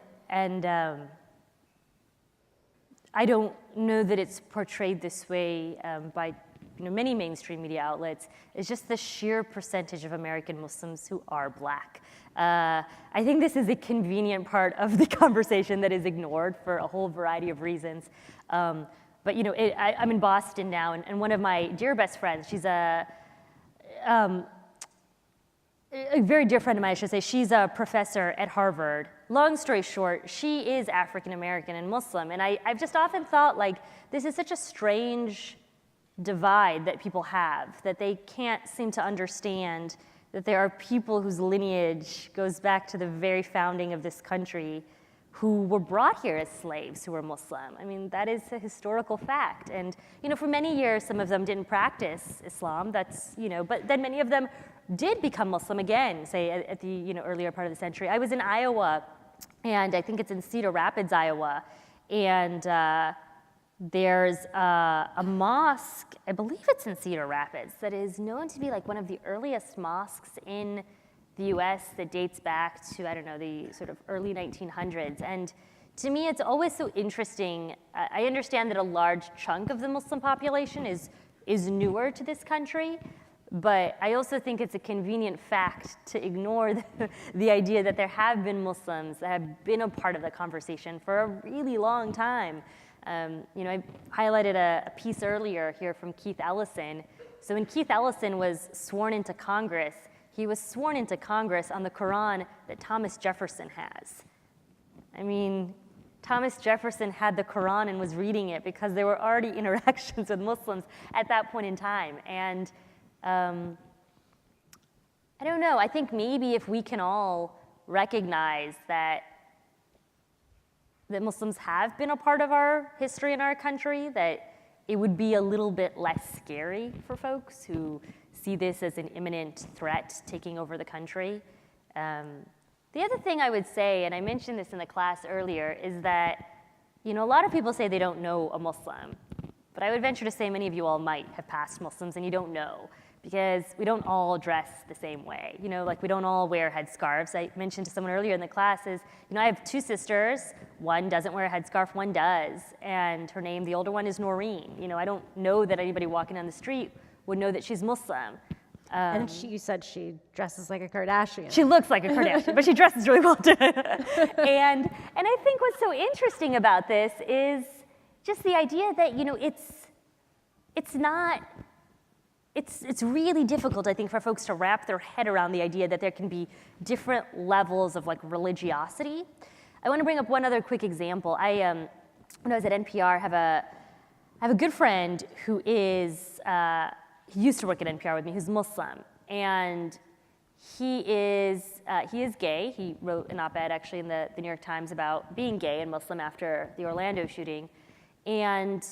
[SPEAKER 8] I don't know that it's portrayed this way by many mainstream media outlets, is just the sheer percentage of American Muslims who are Black. I think this is a convenient part of the conversation that is ignored for a whole variety of reasons. But I'm in Boston now, and one of my dear best friends, she's a very dear friend of mine, I should say. She's a professor at Harvard. Long story short, she is African American and Muslim, and I've just often thought this is such a strange divide that people have, that they can't seem to understand that there are people whose lineage goes back to the very founding of this country, who were brought here as slaves who were Muslim. I mean, that is a historical fact. And, for many years, some of them didn't practice Islam. That's, but then many of them did become Muslim again, say at the, earlier part of the century. I was in Iowa, and I think it's in Cedar Rapids, Iowa, and there's a mosque, I believe it's in Cedar Rapids, that is known to be one of the earliest mosques in the US that dates back to, the sort of early 1900s. And to me, it's always so interesting. I understand that a large chunk of the Muslim population is newer to this country, but I also think it's a convenient fact to ignore the idea that there have been Muslims that have been a part of the conversation for a really long time. I highlighted a piece earlier here from Keith Ellison. So when Keith Ellison was sworn into Congress, he was sworn into Congress on the Quran that Thomas Jefferson has. I mean, Thomas Jefferson had the Quran and was reading it because there were already interactions with Muslims at that point in time. And I don't know, I think maybe if we can all recognize that Muslims have been a part of our history in our country, that it would be a little bit less scary for folks who see this as an imminent threat taking over the country. The other thing I would say, and I mentioned this in the class earlier, is that a lot of people say they don't know a Muslim, but I would venture to say many of you all might have passed Muslims and you don't know, because we don't all dress the same way. You know, like we don't all wear headscarves. I mentioned to someone earlier in the classes, you know, I have two sisters. One doesn't wear a headscarf, one does. And her name, the older one, is Noreen. You know, I don't know that anybody walking down the street would know that she's Muslim.
[SPEAKER 7] And you said she dresses like a Kardashian.
[SPEAKER 8] She looks like a Kardashian, but she dresses really well too. and I think what's so interesting about this is just the idea that, you know, it's really difficult, I think, for folks to wrap their head around the idea that there can be different levels of like religiosity. I want to bring up one other quick example. When I was at NPR, I have a good friend who is, he used to work at NPR with me, who's Muslim, and he is gay. He wrote an op-ed actually in the New York Times about being gay and Muslim after the Orlando shooting, and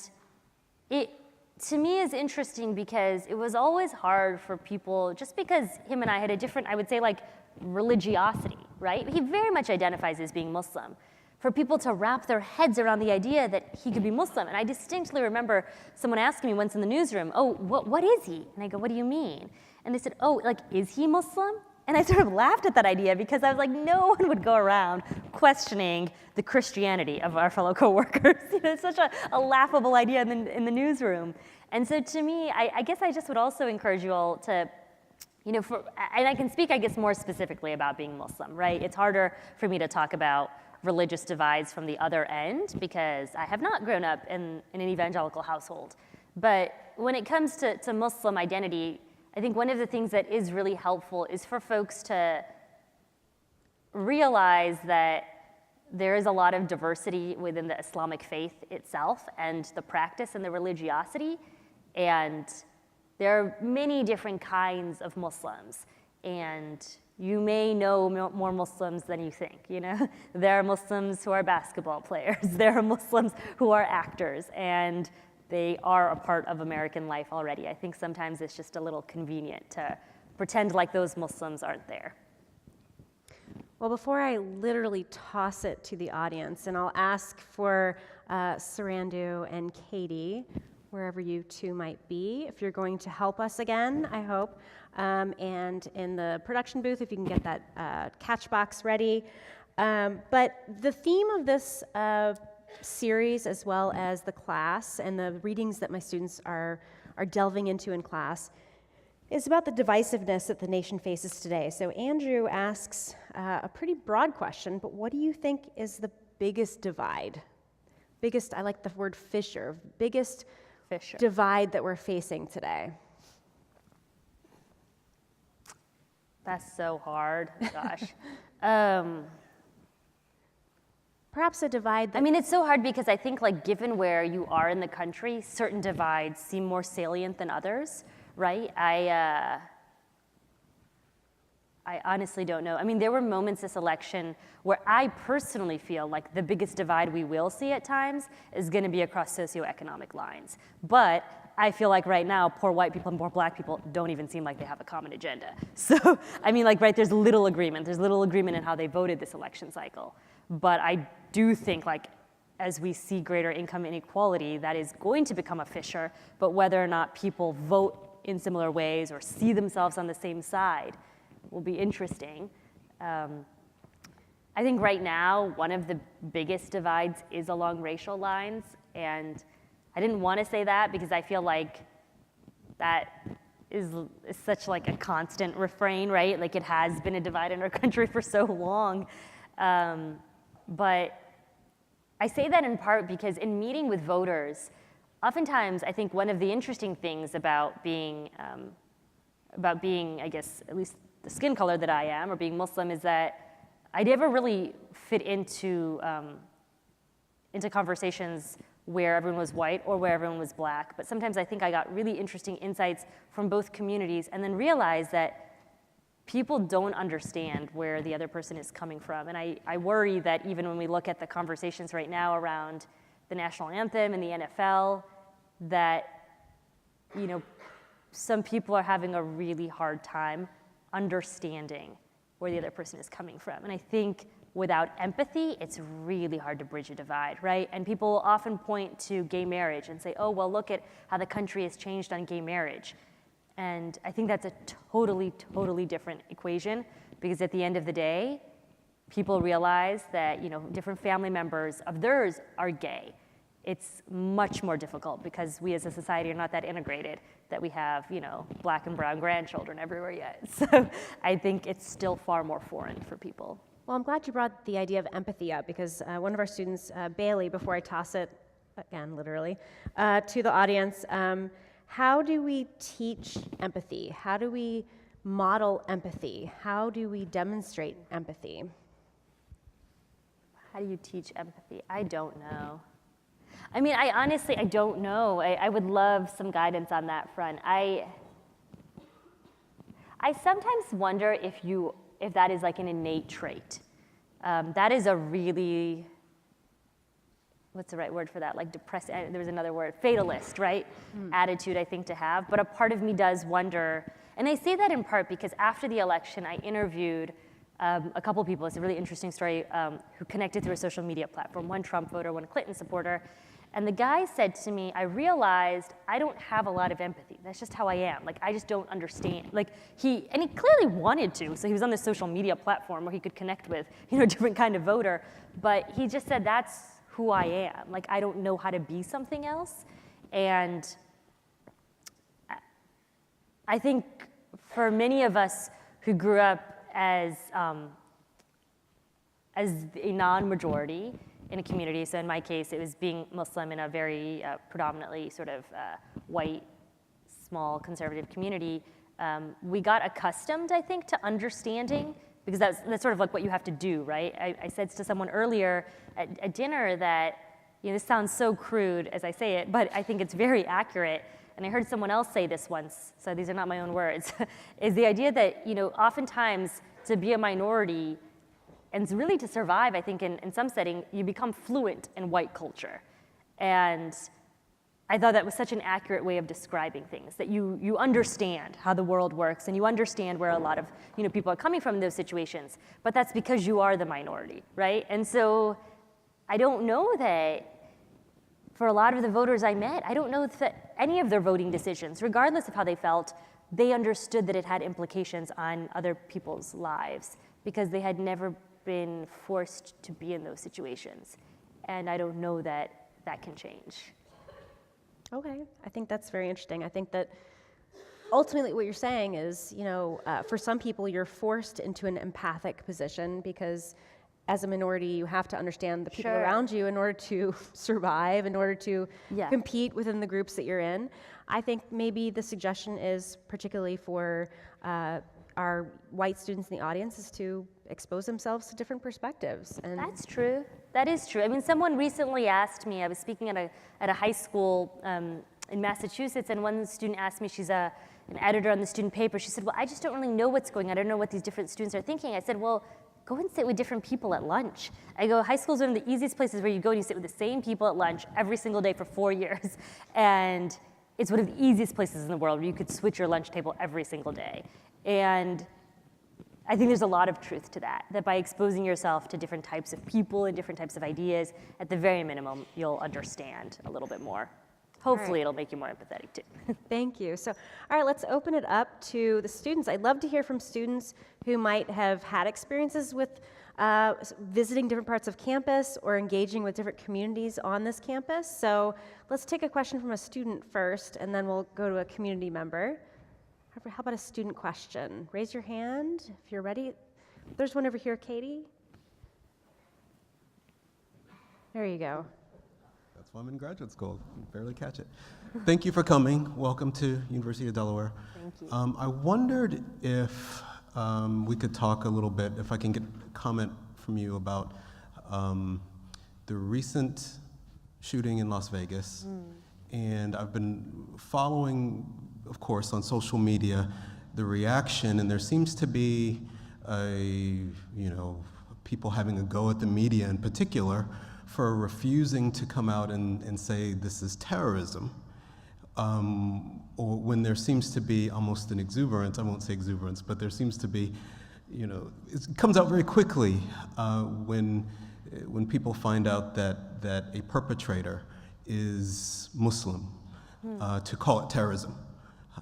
[SPEAKER 8] it, to me, is interesting because it was always hard for people, just because him and I had a different, I would say, like, religiosity, right? He very much identifies as being Muslim. For people to wrap their heads around the idea that he could be Muslim. And I distinctly remember someone asking me once in the newsroom, oh, what is he? And I go, what do you mean? And they said, oh, like, is he Muslim? And I sort of laughed at that idea because I was like, no one would go around questioning the Christianity of our fellow coworkers. You know, it's such a laughable idea in the newsroom. And so to me, I guess I just would also encourage you all to, you know, and I can speak, I guess, more specifically about being Muslim, right? It's harder for me to talk about religious divides from the other end because I have not grown up in an evangelical household. But when it comes to Muslim identity, I think one of the things that is really helpful is for folks to realize that there is a lot of diversity within the Islamic faith itself and the practice and the religiosity. And there are many different kinds of Muslims. And you may know more Muslims than you think, you know? There are Muslims who are basketball players. There are Muslims who are actors. And they are a part of American life already. I think sometimes it's just a little convenient to pretend like those Muslims aren't there.
[SPEAKER 7] Well, before I literally toss it to the audience, and I'll ask for Sarandu and Katie, wherever you two might be, if you're going to help us again, I hope. And in the production booth, if you can get that catch box ready. But the theme of this series, as well as the class and the readings that my students are delving into in class, is about the divisiveness that the nation faces today. So Andrew asks a pretty broad question, but what do you think is the biggest divide? Biggest, I like the word fissure, biggest divide that we're facing today?
[SPEAKER 8] That's so hard, gosh.
[SPEAKER 7] Perhaps a divide that...
[SPEAKER 8] I mean, it's so hard because I think, like, given where you are in the country, certain divides seem more salient than others, right? I honestly don't know. I mean, there were moments this election where I personally feel like the biggest divide we will see at times is going to be across socioeconomic lines. But I feel like right now, poor white people and poor black people don't even seem like they have a common agenda. So, I mean, like, right, there's little agreement. There's little agreement in how they voted this election cycle. But I do think, like, as we see greater income inequality, that is going to become a fissure. But whether or not people vote in similar ways or see themselves on the same side will be interesting. I think right now, one of the biggest divides is along racial lines. And I didn't want to say that because I feel like that is such like a constant refrain, right? Like it has been a divide in our country for so long. But I say that in part because in meeting with voters, oftentimes I think one of the interesting things about being, I guess, at least the skin color that I am, or being Muslim, is that I never really fit into conversations where everyone was white or where everyone was black. But sometimes I think I got really interesting insights from both communities and then realized that people don't understand where the other person is coming from. And I worry that even when we look at the conversations right now around the national anthem and the NFL, that, you know, some people are having a really hard time understanding where the other person is coming from. And I think without empathy, it's really hard to bridge a divide, right? And people often point to gay marriage and say, oh, well, look at how the country has changed on gay marriage. And I think that's a totally, totally different equation, because at the end of the day, people realize that, you know, different family members of theirs are gay. It's much more difficult because we as a society are not that integrated that we have, you know, black and brown grandchildren everywhere yet. So I think it's still far more foreign for people.
[SPEAKER 7] Well, I'm glad you brought the idea of empathy up, because one of our students, Bailey, before I toss it, again, literally, to the audience, how do we teach empathy? How do we model empathy? How do we demonstrate empathy?
[SPEAKER 8] How do you teach empathy? I don't know. I mean, I honestly don't know. I would love some guidance on that front. I sometimes wonder if that is like an innate trait. That is a really, what's the right word for that? Like there was another word, fatalist, right? Attitude, I think, to have. But a part of me does wonder, and I say that in part because after the election, I interviewed a couple people. It's a really interesting story, who connected through a social media platform, one Trump voter, one Clinton supporter. And the guy said to me, I realized I don't have a lot of empathy. That's just how I am. Like, I just don't understand. Like, and he clearly wanted to. So he was on this social media platform where he could connect with, you know, a different kind of voter. But he just said, that's who I am. Like, I don't know how to be something else. And I think for many of us who grew up as a non-majority in a community, so in my case, it was being Muslim in a very predominantly sort of white, small, conservative community, we got accustomed, I think, to understanding, because that's sort of like what you have to do, right? I said to someone earlier at dinner that, you know, this sounds so crude as I say it, but I think it's very accurate. And I heard someone else say this once, so these are not my own words, is the idea that, you know, oftentimes to be a minority and really to survive, I think in some setting, you become fluent in white culture. And I thought that was such an accurate way of describing things, that you understand how the world works and you understand where a lot of, you know, people are coming from in those situations, but that's because you are the minority, right? And so I don't know that for a lot of the voters I met, I don't know that any of their voting decisions, regardless of how they felt, they understood that it had implications on other people's lives because they had never been forced to be in those situations. And I don't know that that can change.
[SPEAKER 7] Okay, I think that's very interesting. I think that ultimately what you're saying is, you know, for some people you're forced into an empathic position because as a minority you have to understand the people around you in order to survive, in order to compete within the groups that you're in. I think maybe the suggestion is, particularly for our white students in the audience, is to expose themselves to different perspectives. And
[SPEAKER 8] that's true. That is true. I mean, someone recently asked me, I was speaking at a high school in Massachusetts, and one student asked me, she's an editor on the student paper, she said, well, I just don't really know what's going on. I don't know what these different students are thinking. I said, well, go and sit with different people at lunch. I go, high school is one of the easiest places where you go and you sit with the same people at lunch every single day for 4 years. And it's one of the easiest places in the world where you could switch your lunch table every single day. And I think there's a lot of truth to that by exposing yourself to different types of people and different types of ideas, at the very minimum, you'll understand a little bit more. Hopefully it'll make you more empathetic too.
[SPEAKER 7] Thank you. So, all right, let's open it up to the students. I'd love to hear from students who might have had experiences with visiting different parts of campus or engaging with different communities on this campus. So let's take a question from a student first, and then we'll go to a community member. How about a student question? Raise your hand if you're ready. There's one over here, Katie. There you go.
[SPEAKER 17] That's why I'm in graduate school. I can barely catch it. Thank you for coming. Welcome to University of Delaware.
[SPEAKER 8] Thank you.
[SPEAKER 17] I wondered if we could talk a little bit, if I can get a comment from you about the recent shooting in Las Vegas. And I've been following, of course, on social media, the reaction, and there seems to be people having a go at the media in particular for refusing to come out and say this is terrorism, or when there seems to be almost an exuberance, I won't say exuberance, but there seems to be, it comes out very quickly when people find out that a perpetrator is Muslim, to call it terrorism.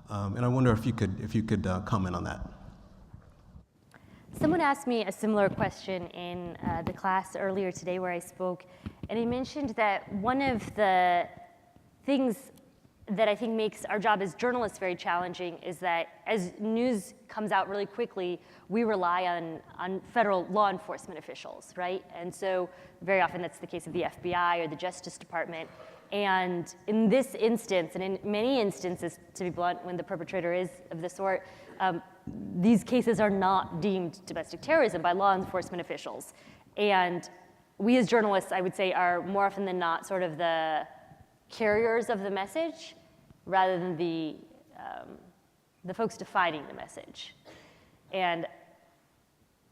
[SPEAKER 17] And I wonder if you could comment on that.
[SPEAKER 8] Someone asked me a similar question in the class earlier today where I spoke, and he mentioned that one of the things that I think makes our job as journalists very challenging is that as news comes out really quickly, we rely on federal law enforcement officials, right? And so very often that's the case of the FBI or the Justice Department. And in this instance, and in many instances, to be blunt, when the perpetrator is of the sort, these cases are not deemed domestic terrorism by law enforcement officials. And we as journalists, I would say, are more often than not sort of the carriers of the message rather than the folks defining the message. And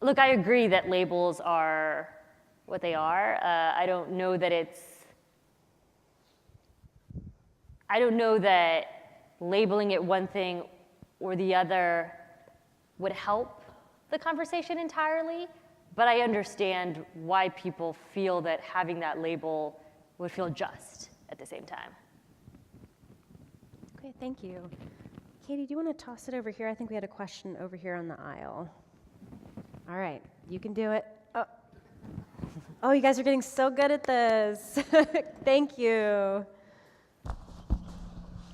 [SPEAKER 8] look, I agree that labels are what they are. I don't know that labeling it one thing or the other would help the conversation entirely, but I understand why people feel that having that label would feel just at the same time.
[SPEAKER 7] Okay, thank you. Katie, do you want to toss it over here? I think we had a question over here on the aisle. All right, you can do it. Oh, you guys are getting so good at this. Thank you.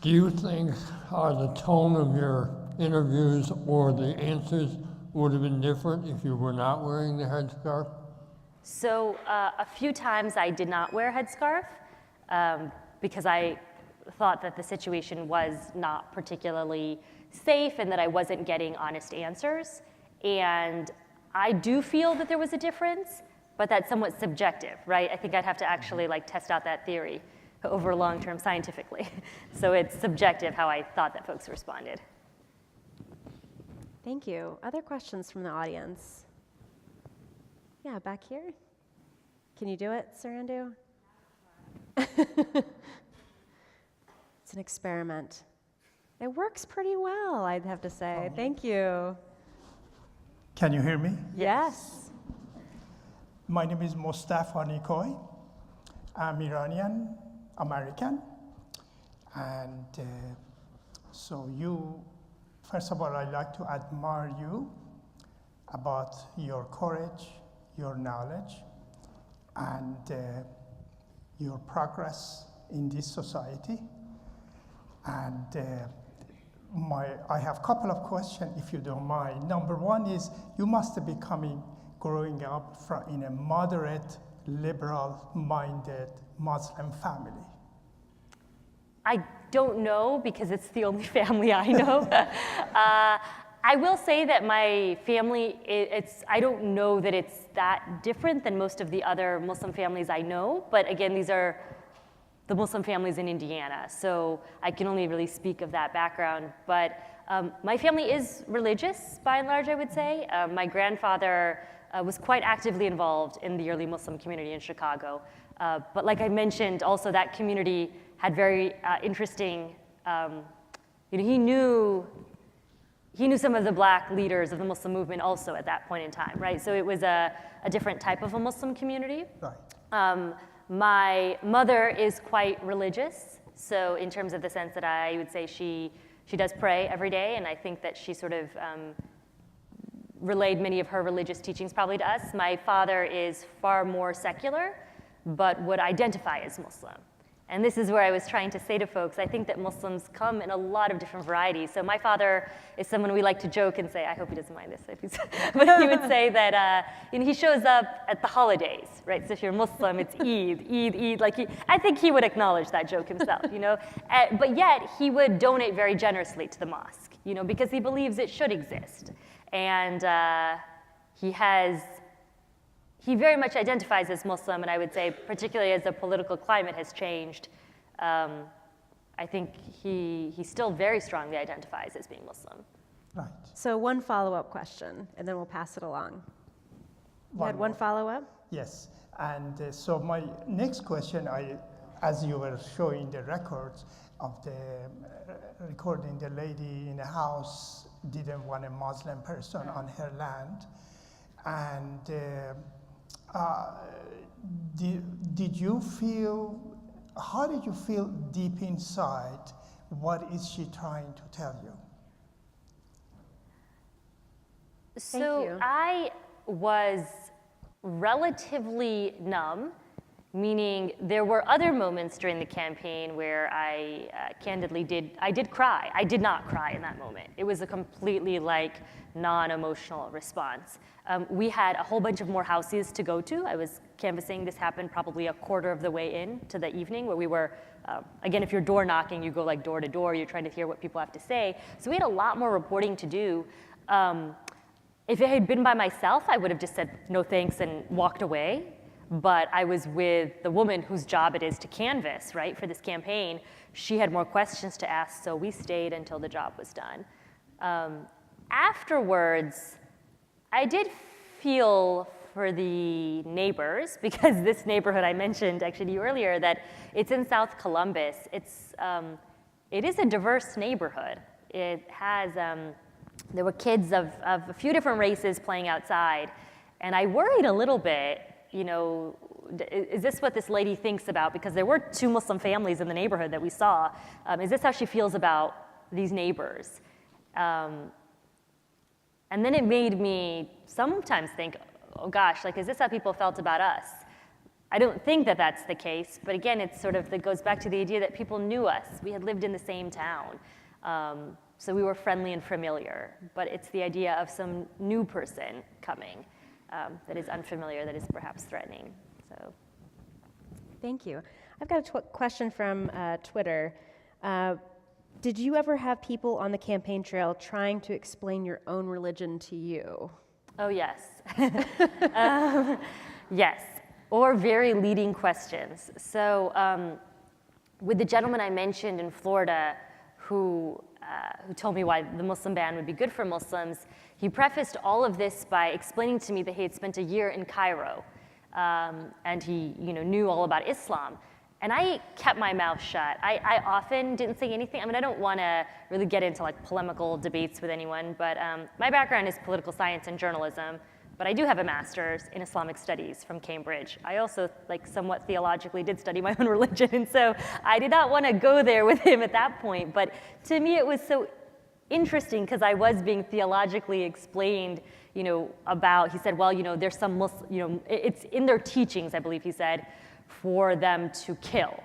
[SPEAKER 18] Do you think the tone of your interviews or the answers would have been different if you were not wearing the headscarf?
[SPEAKER 8] So a few times I did not wear a headscarf because I thought that the situation was not particularly safe and that I wasn't getting honest answers. And I do feel that there was a difference, but that's somewhat subjective, right? I think I'd have to actually test out that theory over long-term scientifically. So it's subjective how I thought that folks responded.
[SPEAKER 7] Thank you. Other questions from the audience? Yeah, back here. Can you do it, Sarandu? It's an experiment. It works pretty well, I'd have to say. Thank you.
[SPEAKER 19] Can you hear me?
[SPEAKER 7] Yes.
[SPEAKER 19] My name is Mustafa Nikoy. I'm Iranian American. And so first of all, I'd like to admire you about your courage, your knowledge, and your progress in this society. And I have a couple of questions, if you don't mind. Number one is, you must be growing up in a moderate, liberal-minded Muslim family.
[SPEAKER 8] I don't know, because it's the only family I know. I will say that my family, I don't know that it's that different than most of the other Muslim families I know, but again, these are the Muslim families in Indiana, so I can only really speak of that background. But my family is religious, by and large, I would say. My grandfather was quite actively involved in the early Muslim community in Chicago. But like I mentioned, also that community had very interesting, he knew some of the black leaders of the Muslim movement also at that point in time, right? So it was a different type of a Muslim community.
[SPEAKER 19] Right.
[SPEAKER 8] My mother is quite religious, so in terms of the sense that I would say she does pray every day, and I think that she sort of relayed many of her religious teachings probably to us. My father is far more secular, but would identify as Muslim. And this is where I was trying to say to folks, I think that Muslims come in a lot of different varieties. So my father is someone we like to joke and say, I hope he doesn't mind this, but he would say that he shows up at the holidays, right? So if you're Muslim, it's Eid. I think he would acknowledge that joke himself, but yet he would donate very generously to the mosque, because he believes it should exist. And he very much identifies as Muslim, and I would say, particularly as the political climate has changed, I think he still very strongly identifies as being Muslim.
[SPEAKER 19] Right.
[SPEAKER 7] So one follow-up question, and then we'll pass it along. You had one follow-up?
[SPEAKER 19] Yes, and so my next question, as you were showing the records of the recording, the lady in the house didn't want a Muslim person on her land, and how did you feel deep inside what is she trying to tell you?
[SPEAKER 8] So I was relatively numb, meaning there were other moments during the campaign where I candidly did cry. I did not cry in that moment. It was a completely like non-emotional response. We had a whole bunch of more houses to go to. I was canvassing. This happened probably a quarter of the way in to the evening where we were, again, if you're door knocking, you go like door to door, you're trying to hear what people have to say. So we had a lot more reporting to do. If it had been by myself, I would have just said no thanks and walked away. But I was with the woman whose job it is to canvass, right, for this campaign. She had more questions to ask, so we stayed until the job was done. Afterwards, I did feel for the neighbors, because this neighborhood I mentioned actually to you earlier, that it's in South Columbus. It is a diverse neighborhood. It has, there were kids of a few different races playing outside, and I worried a little bit, you know, is this what this lady thinks about? Because there were 2 Muslim families in the neighborhood that we saw. Is this how she feels about these neighbors? And then it made me sometimes think, oh gosh, like, is this how people felt about us? I don't think that that's the case, but again, it's sort of, that goes back to the idea that people knew us. We had lived in the same town. So we were friendly and familiar, but it's the idea of some new person coming that is unfamiliar, that is perhaps threatening. So,
[SPEAKER 7] thank you. I've got a question from Twitter. Did you ever have people on the campaign trail trying to explain your own religion to you?
[SPEAKER 8] Oh, yes. Yes, or very leading questions. So with the gentleman I mentioned in Florida who told me why the Muslim ban would be good for Muslims, he prefaced all of this by explaining to me that he had spent a year in Cairo, and he knew all about Islam. And I kept my mouth shut. I often didn't say anything. I mean, I don't want to really get into like polemical debates with anyone, but my background is political science and journalism, but I do have a master's in Islamic studies from Cambridge. I also, like, somewhat theologically did study my own religion, and so I did not want to go there with him at that point. But to me, it was so interesting because I was being theologically explained, about, he said, well, there's some Muslim, it's in their teachings, I believe he said, for them to kill.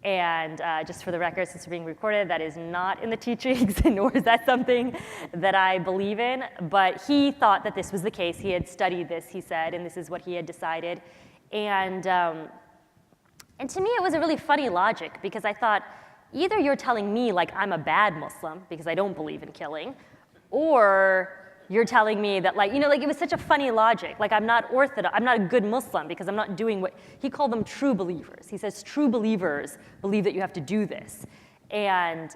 [SPEAKER 8] And just for the record, since we're being recorded, that is not in the teachings, nor is that something that I believe in. But he thought that this was the case. He had studied this, he said, and this is what he had decided. And to me, it was a really funny logic, because I thought, either you're telling me like I'm a bad Muslim because I don't believe in killing, or you're telling me that, like, it was such a funny logic. Like, I'm not Orthodox, I'm not a good Muslim because I'm not doing what, he called them true believers. He says true believers believe that you have to do this. And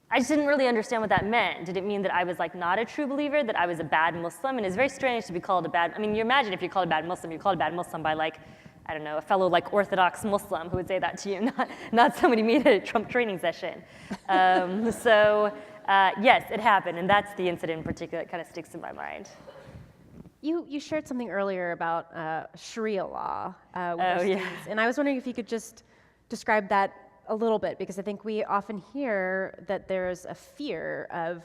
[SPEAKER 8] I just didn't really understand what that meant. Did it mean that I was like not a true believer, that I was a bad Muslim? And it's very strange to be called a bad, I mean, you imagine if you're called a bad Muslim, you're called a bad Muslim by like, I don't know, a fellow like Orthodox Muslim who would say that to you, not somebody me at a Trump training session. Yes, it happened, and that's the incident in particular that kind of sticks in my mind.
[SPEAKER 7] You shared something earlier about Sharia law with
[SPEAKER 8] your
[SPEAKER 7] students, and I was wondering if you could just describe that a little bit, because I think we often hear that there's a fear of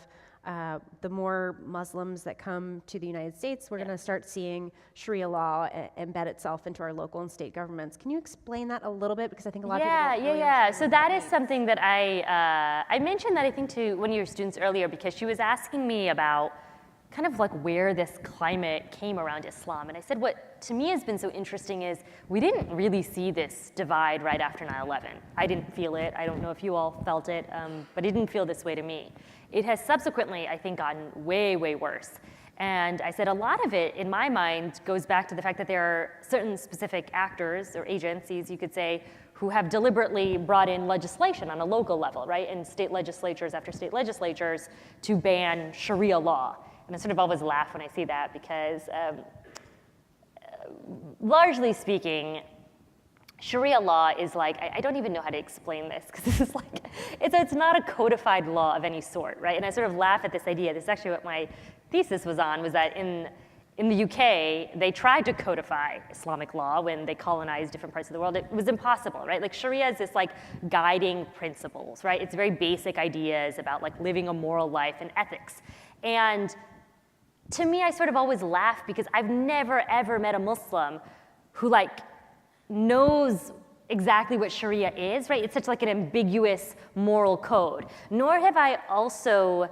[SPEAKER 7] the more Muslims that come to the United States, we're going to start seeing Sharia law embed itself into our local and state governments. Can you explain that a little bit? Because I think a lot of people don't really understand.
[SPEAKER 8] So that is something that I mentioned that I think to one of your students earlier, because she was asking me about kind of like where this climate came around Islam. And I said what to me has been so interesting is we didn't really see this divide right after 9/11. I didn't feel it. I don't know if you all felt it, but it didn't feel this way to me. It has subsequently, I think, gotten way, way worse. And I said a lot of it, in my mind, goes back to the fact that there are certain specific actors or agencies, you could say, who have deliberately brought in legislation on a local level, right, in state legislatures after state legislatures to ban Sharia law. And I sort of always laugh when I see that, because largely speaking, Sharia law is like, I don't even know how to explain this, because this is like, it's not a codified law of any sort, right? And I sort of laugh at this idea. This is actually what my thesis was on, was that in in the UK, they tried to codify Islamic law when they colonized different parts of the world. It was impossible, right? Like Sharia is this like guiding principles, right? It's very basic ideas about like living a moral life and ethics. And to me, I sort of always laugh because I've never ever met a Muslim who like knows exactly what Sharia is, right? It's such like an ambiguous moral code. Nor have I also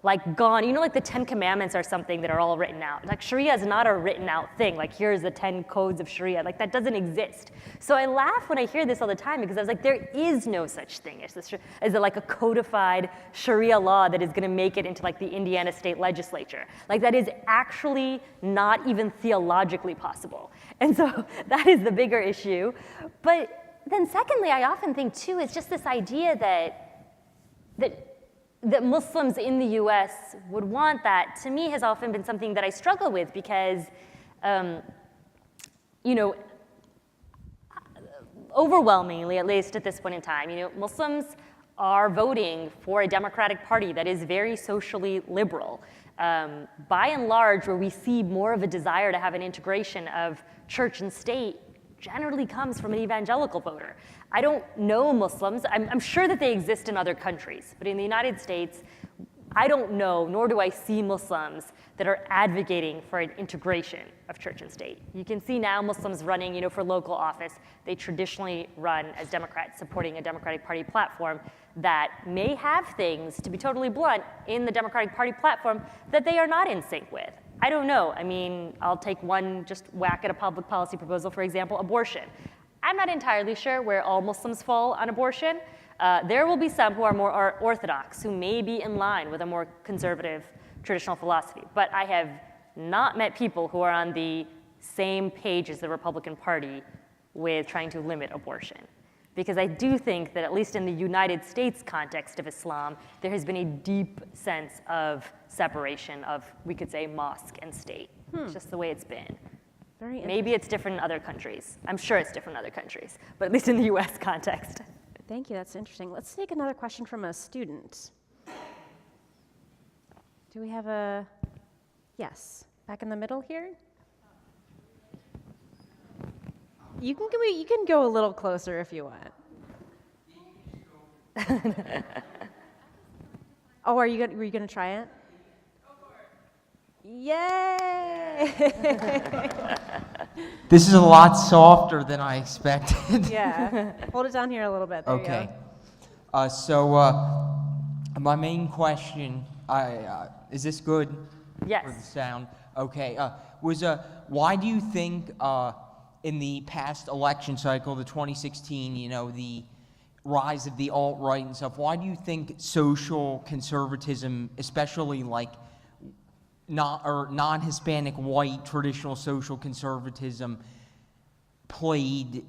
[SPEAKER 8] like gone, you know, like the 10 Commandments are something that are all written out. Like Sharia is not a written out thing, like here's the 10 codes of Sharia, like that doesn't exist. So I laugh when I hear this all the time because I was like, there is no such thing as like a codified Sharia law that is gonna make it into like the Indiana state legislature. Like that is actually not even theologically possible. And so that is the bigger issue. But then secondly, I often think too, it's just this idea that Muslims in the US would want that, to me has often been something that I struggle with because, you know, overwhelmingly, at least at this point in time, you know, Muslims are voting for a Democratic Party that is very socially liberal. By and large, where we see more of a desire to have an integration of church and state generally comes from an evangelical voter. I don't know Muslims. I'm sure that they exist in other countries, but in the United States, I don't know, nor do I see Muslims that are advocating for an integration of church and state. You can see now Muslims running, you know, for local office. They traditionally run as Democrats, supporting a Democratic Party platform that may have things, to be totally blunt, in the Democratic Party platform that they are not in sync with. I don't know. I mean, I'll take one just whack at a public policy proposal, for example, abortion. I'm not entirely sure where all Muslims fall on abortion. There will be some who are more orthodox, who may be in line with a more conservative traditional philosophy. But I have not met people who are on the same page as the Republican Party with trying to limit abortion. Because I do think that at least in the United States context of Islam, there has been a deep sense of separation of, we could say, mosque and state. It's just the way it's been. Maybe it's different in other countries. I'm sure it's different in other countries, but at least in the US context.
[SPEAKER 7] Thank you, that's interesting. Let's take another question from a student. Do we have a, yes, back in the middle here? You can go a little closer if you want. Oh, were you gonna try it? Yay!
[SPEAKER 20] This is a lot softer than I expected.
[SPEAKER 7] Yeah, hold it down here a little bit. There
[SPEAKER 20] Okay.
[SPEAKER 7] You go.
[SPEAKER 20] So my main question, is this good?
[SPEAKER 8] Yes.
[SPEAKER 20] For the sound? Okay. Was why do you think in the past election cycle, the 2016, you know, the rise of the alt-right and stuff, why do you think social conservatism, especially like non-Hispanic white traditional social conservatism, played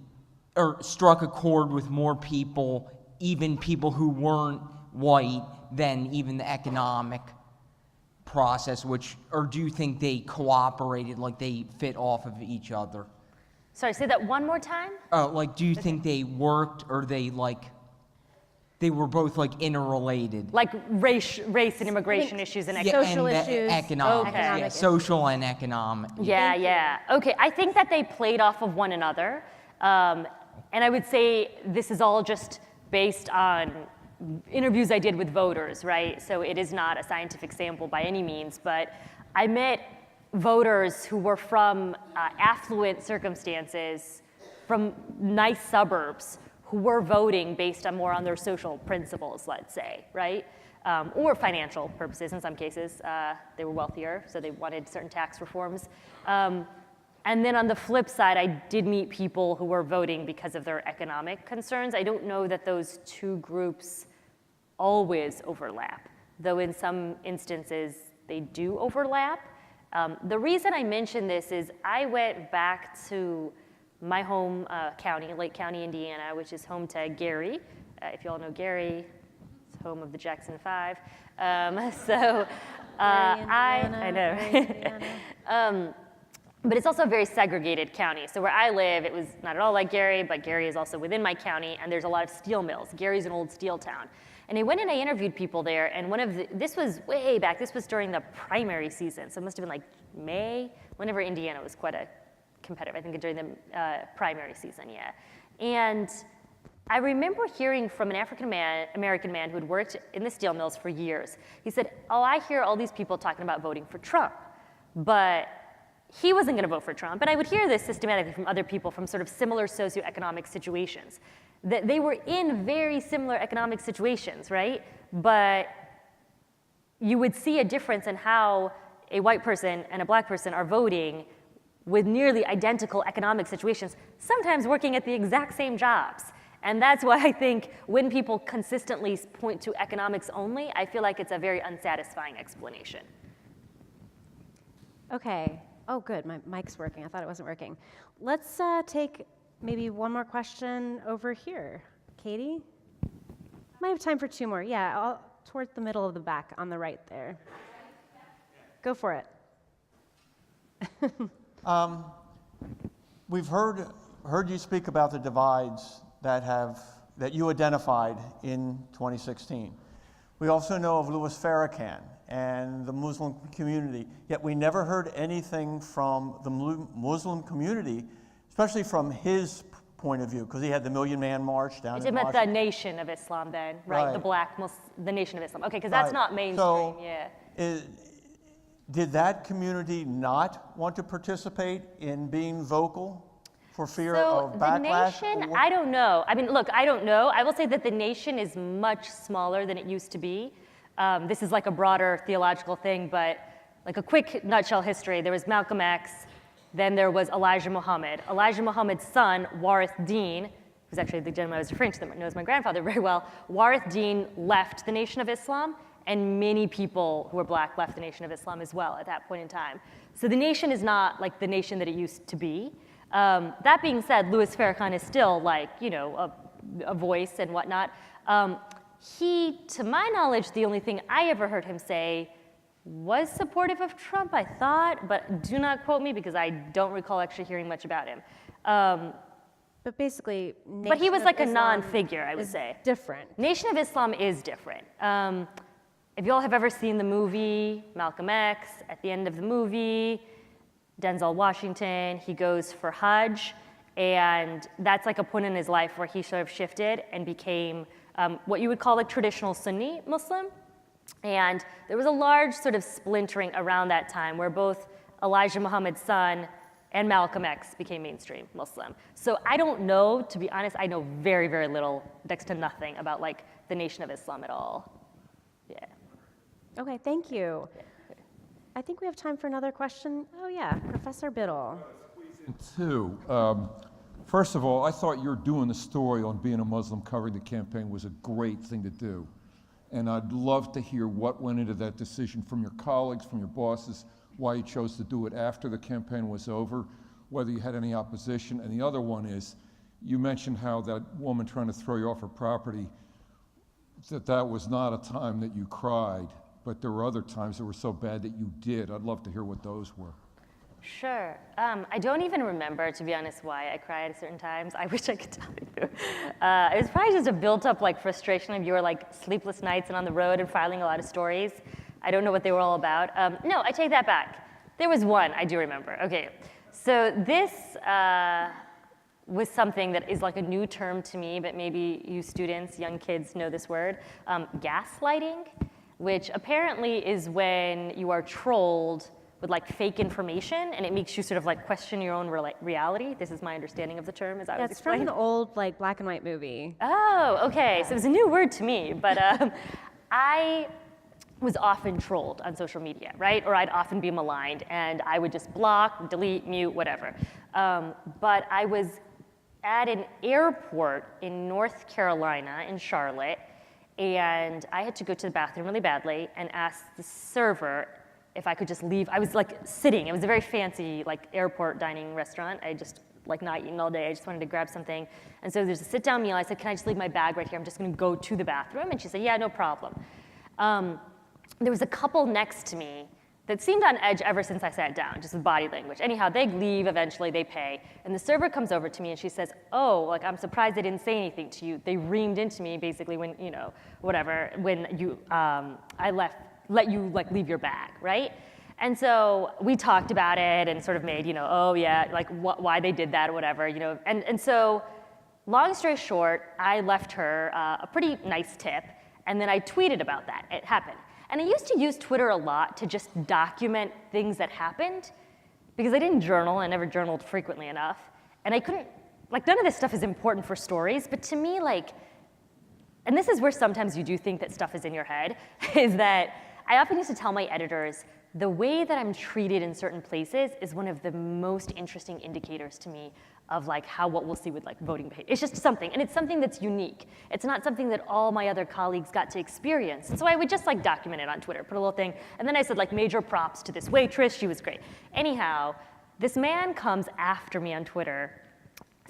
[SPEAKER 20] or struck a chord with more people, even people who weren't white, than even the economic process, or do you think they cooperated, like they fit off of each other?
[SPEAKER 8] Sorry, say that one more time?
[SPEAKER 20] Like, do you think they worked, or they were both like interrelated?
[SPEAKER 8] Like race and immorration issues and
[SPEAKER 7] social issues.
[SPEAKER 20] Economic,
[SPEAKER 8] Okay.
[SPEAKER 20] yeah, social and economic.
[SPEAKER 8] Yeah. Okay, I think that they played off of one another. And I would say this is all just based on interviews I did with voters, right? So it is not a scientific sample by any means, but I met voters who were from affluent circumstances, from nice suburbs, who were voting based on more on their social principles, let's say, right? Or financial purposes in some cases. They were wealthier, so they wanted certain tax reforms. And then on the flip side, I did meet people who were voting because of their economic concerns. I don't know that those two groups always overlap, though in some instances they do overlap. The reason I mention this is I went back to my home county, Lake County, Indiana, which is home to Gary. If you all know Gary, it's home of the Jackson 5. I know. But it's also a very segregated county. So where I live, it was not at all like Gary, but Gary is also within my county, and there's a lot of steel mills. Gary's an old steel town. And I went and I interviewed people there, and this was way back, this was during the primary season, so it must have been like May, whenever Indiana was quite a competitive, I think during the primary season, yeah. And I remember hearing from an African-American man who had worked in the steel mills for years. He said, oh, I hear all these people talking about voting for Trump, but he wasn't gonna vote for Trump. And I would hear this systematically from other people from sort of similar socioeconomic situations. That they were in very similar economic situations, right? But you would see a difference in how a white person and a black person are voting with nearly identical economic situations, sometimes working at the exact same jobs. And that's why I think when people consistently point to economics only, I feel like it's a very unsatisfying explanation.
[SPEAKER 7] Okay. Oh, good. My mic's working. I thought it wasn't working. Let's take maybe one more question over here. Katie? Might have time for two more. Yeah, towards the middle of the back on the right there. Go for it.
[SPEAKER 21] We've heard you speak about the divides that you identified in 2016. We also know of Louis Farrakhan and the Muslim community, yet we never heard anything from the Muslim community, especially from his point of view, because he had the Million Man March down in Washington.
[SPEAKER 8] You meant the Nation of Islam then, right? The Nation of Islam. Okay, because that's not mainstream,
[SPEAKER 21] so,
[SPEAKER 8] yeah.
[SPEAKER 21] Did that community not want to participate in being vocal for fear of backlash?
[SPEAKER 8] So the Nation, I don't know. I mean, look, I don't know. I will say that the Nation is much smaller than it used to be. This is like a broader theological thing, but like a quick nutshell history. There was Malcolm X, then there was Elijah Muhammad. Elijah Muhammad's son, Warith Deen, who's actually the gentleman I was referring to that knows my grandfather very well, Warith Deen left the Nation of Islam, and many people who were black left the Nation of Islam as well at that point in time. So the Nation is not like the nation that it used to be. That being said, Louis Farrakhan is still like, you know, a voice and whatnot. He, to my knowledge, the only thing I ever heard him say was supportive of Trump, I thought, but do not quote me because I don't recall actually hearing much about him.
[SPEAKER 7] But basically,
[SPEAKER 8] but he was like a non-figure, I would say.
[SPEAKER 7] Different.
[SPEAKER 8] Nation of Islam is different. If you all have ever seen the movie Malcolm X, at the end of the movie, Denzel Washington, he goes for Hajj, and that's like a point in his life where he sort of shifted and became what you would call a traditional Sunni Muslim. And there was a large sort of splintering around that time where both Elijah Muhammad's son and Malcolm X became mainstream Muslim. So I don't know, to be honest, I know very, very little, next to nothing about like the Nation of Islam at all. Yeah.
[SPEAKER 7] Okay, thank you. I think we have time for another question. Oh yeah, Professor Biddle.
[SPEAKER 22] Two. First of all, I thought your doing the story on being a Muslim covering the campaign was a great thing to do. And I'd love to hear what went into that decision from your colleagues, from your bosses, why you chose to do it after the campaign was over, whether you had any opposition. And the other one is, you mentioned how that woman trying to throw you off her property, that was not a time that you cried, but there were other times that were so bad that you did. I'd love to hear what those were.
[SPEAKER 8] Sure. I don't even remember, to be honest, why I cried at certain times. I wish I could tell you. It was probably just a built-up like frustration of your like sleepless nights and on the road and filing a lot of stories. I don't know what they were all about. No, I take that back. There was one I do remember. Okay, so this was something that is like a new term to me, but maybe you students, young kids know this word, gaslighting, which apparently is when you are trolled with like fake information, and it makes you sort of like question your own reality. This is my understanding of the term as I was explaining.
[SPEAKER 7] It's from an old like black and white movie.
[SPEAKER 8] Oh, okay, so it was a new word to me, but I was often trolled on social media, right? Or I'd often be maligned, and I would just block, delete, mute, whatever. But I was at an airport in North Carolina, in Charlotte, and I had to go to the bathroom really badly and ask the server if I could just leave. I was like sitting. It was a very fancy like airport dining restaurant. I just like not eaten all day. I just wanted to grab something. And so there's a sit-down meal. I said, can I just leave my bag right here? I'm just gonna go to the bathroom. And she said, yeah, no problem. There was a couple next to me that seemed on edge ever since I sat down, just with body language. Anyhow, they leave, eventually they pay, and the server comes over to me and she says, oh, like, I'm surprised they didn't say anything to you. They reamed into me basically when, you know, whatever, when you, I let you like leave your bag, right? And so we talked about it and sort of made, you know, oh yeah, like why they did that or whatever, you know. And so long story short, I left her a pretty nice tip, and then I tweeted about that. It happened. And I used to use Twitter a lot to just document things that happened because I didn't journal. I never journaled frequently enough. And I couldn't, like, none of this stuff is important for stories, but to me, like, and this is where sometimes you do think that stuff is in your head, is that I often used to tell my editors, the way that I'm treated in certain places is one of the most interesting indicators to me of like what we'll see with like voting behavior. It's just something, and it's something that's unique. It's not something that all my other colleagues got to experience. And so I would just like document it on Twitter, put a little thing, and then I said like major props to this waitress, she was great. Anyhow, this man comes after me on Twitter,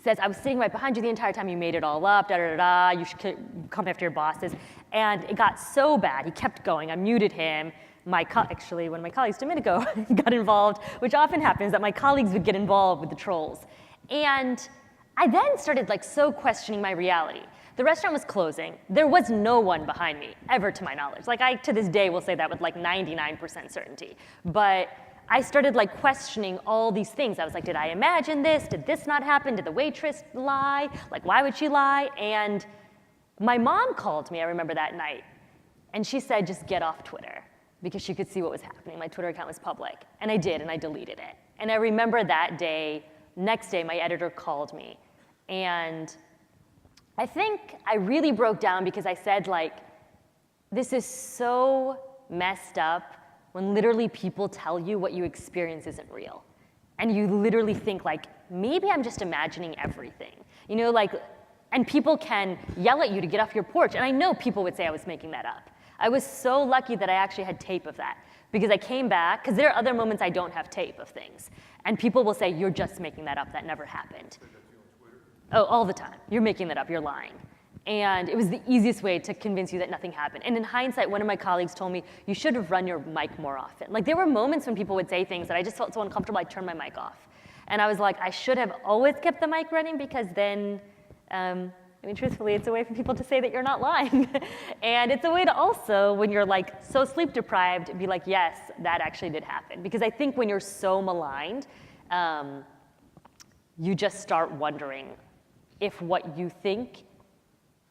[SPEAKER 8] says, I was sitting right behind you the entire time you made it all up, da-da-da-da, you should come after your bosses. And it got so bad, he kept going, I muted him. Actually, one of my colleagues a minute ago got involved, which often happens that my colleagues would get involved with the trolls. And I then started like so questioning my reality. The restaurant was closing. There was no one behind me, ever to my knowledge. Like I, to this day, will say that with like 99% certainty. But I started like questioning all these things. I was like, did I imagine this? Did this not happen? Did the waitress lie? Like, why would she lie? And my mom called me, I remember that night, and she said, just get off Twitter, because she could see what was happening. My Twitter account was public. And I did, and I deleted it. And I remember that day, next day, my editor called me. And I think I really broke down because I said, like, this is so messed up when literally people tell you what you experience isn't real. And you literally think, like, maybe I'm just imagining everything. You know, like, and people can yell at you to get off your porch. And I know people would say I was making that up. I was so lucky that I actually had tape of that, because I came back, because there are other moments I don't have tape of things. And people will say, you're just making that up, that never happened. Oh, all the time. You're making that up, you're lying. And it was the easiest way to convince you that nothing happened. And in hindsight, one of my colleagues told me, you should have run your mic more often. Like, there were moments when people would say things that I just felt so uncomfortable, I'd turn my mic off. And I was like, I should have always kept the mic running, because then, I mean, truthfully, it's a way for people to say that you're not lying. And it's a way to also, when you're like so sleep deprived, be like, yes, that actually did happen. Because I think when you're so maligned, you just start wondering if what you think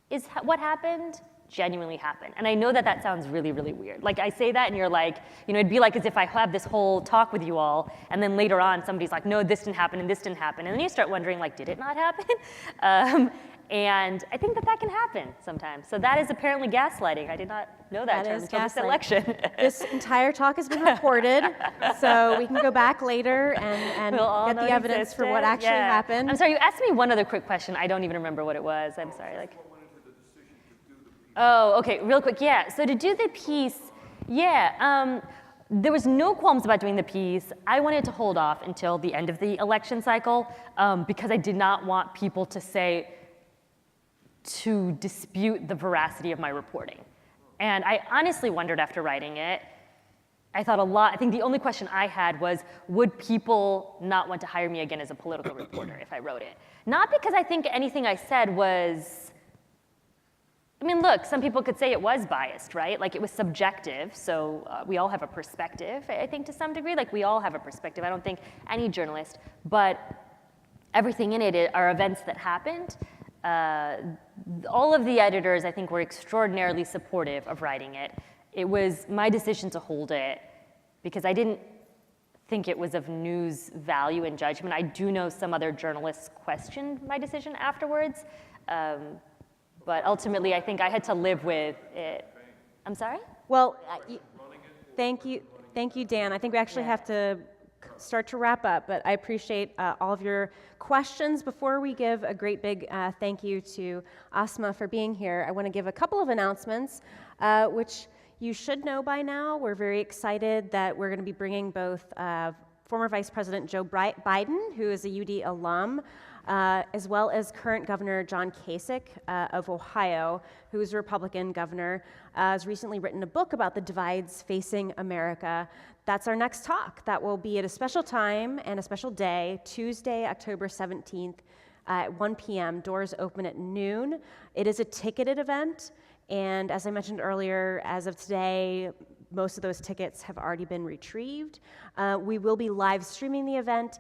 [SPEAKER 8] is what happened genuinely happened. And I know that that sounds really, really weird. Like, I say that and you're like, you know, it'd be like as if I have this whole talk with you all, and then later on somebody's like, no, this didn't happen and this didn't happen. And then you start wondering, like, did it not happen? And I think that that can happen sometimes. So that is apparently gaslighting. I did not know that term until this election.
[SPEAKER 7] This entire talk has been recorded, so we can go back later and
[SPEAKER 8] we'll
[SPEAKER 7] get the evidence for what actually happened.
[SPEAKER 8] I'm sorry, you asked me one other quick question. I don't even remember what it was. I'm sorry. Like, oh, okay, real quick. Yeah, so to do the piece, there was no qualms about doing the piece. I wanted to hold off until the end of the election cycle because I did not want people to dispute the veracity of my reporting. And I honestly wondered after writing it, I thought a lot. I think the only question I had was, would people not want to hire me again as a political reporter if I wrote it? Not because I think anything I said was, I mean, look, some people could say it was biased, right? Like, it was subjective, so we all have a perspective, I think, to some degree. Like, we all have a perspective. I don't think any journalist, but everything in it are events that happened. All of the editors, I think, were extraordinarily supportive of writing it. It was my decision to hold it because I didn't think it was of news value and judgment. I do know some other journalists questioned my decision afterwards, but ultimately I think I had to live with it. I'm sorry?
[SPEAKER 7] Well, thank you, Dan. I think we actually have to start to wrap up, but I appreciate all of your questions. Before we give a great big thank you to Asma for being here, I want to give a couple of announcements, which you should know by now. We're very excited that we're going to be bringing both former Vice President Joe Biden, who is a UD alum, as well as current Governor John Kasich of Ohio, who is a Republican governor, has recently written a book about the divides facing America. That's our next talk. That will be at a special time and a special day, Tuesday, October 17th at 1 p.m. Doors open at noon. It is a ticketed event, and as I mentioned earlier, as of today, most of those tickets have already been retrieved. We will be live streaming the event,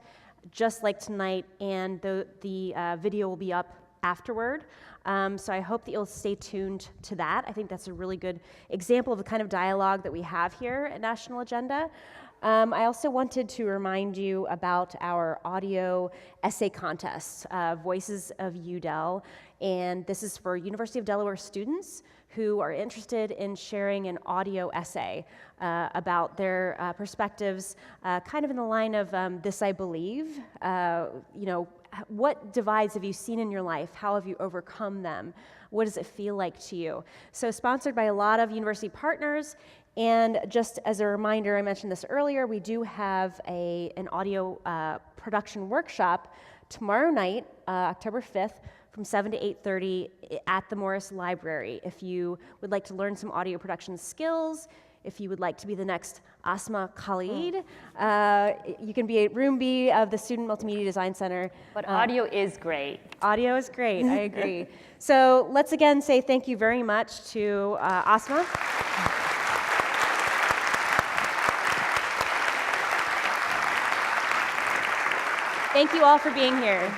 [SPEAKER 7] just like tonight, and the video will be up afterward. So I hope that you'll stay tuned to that. I think that's a really good example of the kind of dialogue that we have here at National Agenda. I also wanted to remind you about our audio essay contest, Voices of UDel, and this is for University of Delaware students who are interested in sharing an audio essay about their perspectives, kind of in the line of this I believe. What divides have you seen in your life? How have you overcome them? What does it feel like to you? So sponsored by a lot of university partners. And just as a reminder, I mentioned this earlier, we do have an audio production workshop tomorrow night, October 5th, from 7 to 8:30 at the Morris Library. If you would like to learn some audio production skills, if you would like to be the next Asma Khalid, you can be at Room B of the Student Multimedia Design Center.
[SPEAKER 8] But audio is great.
[SPEAKER 7] Audio is great, I agree. So let's again say thank you very much to Asma. Thank you all for being here.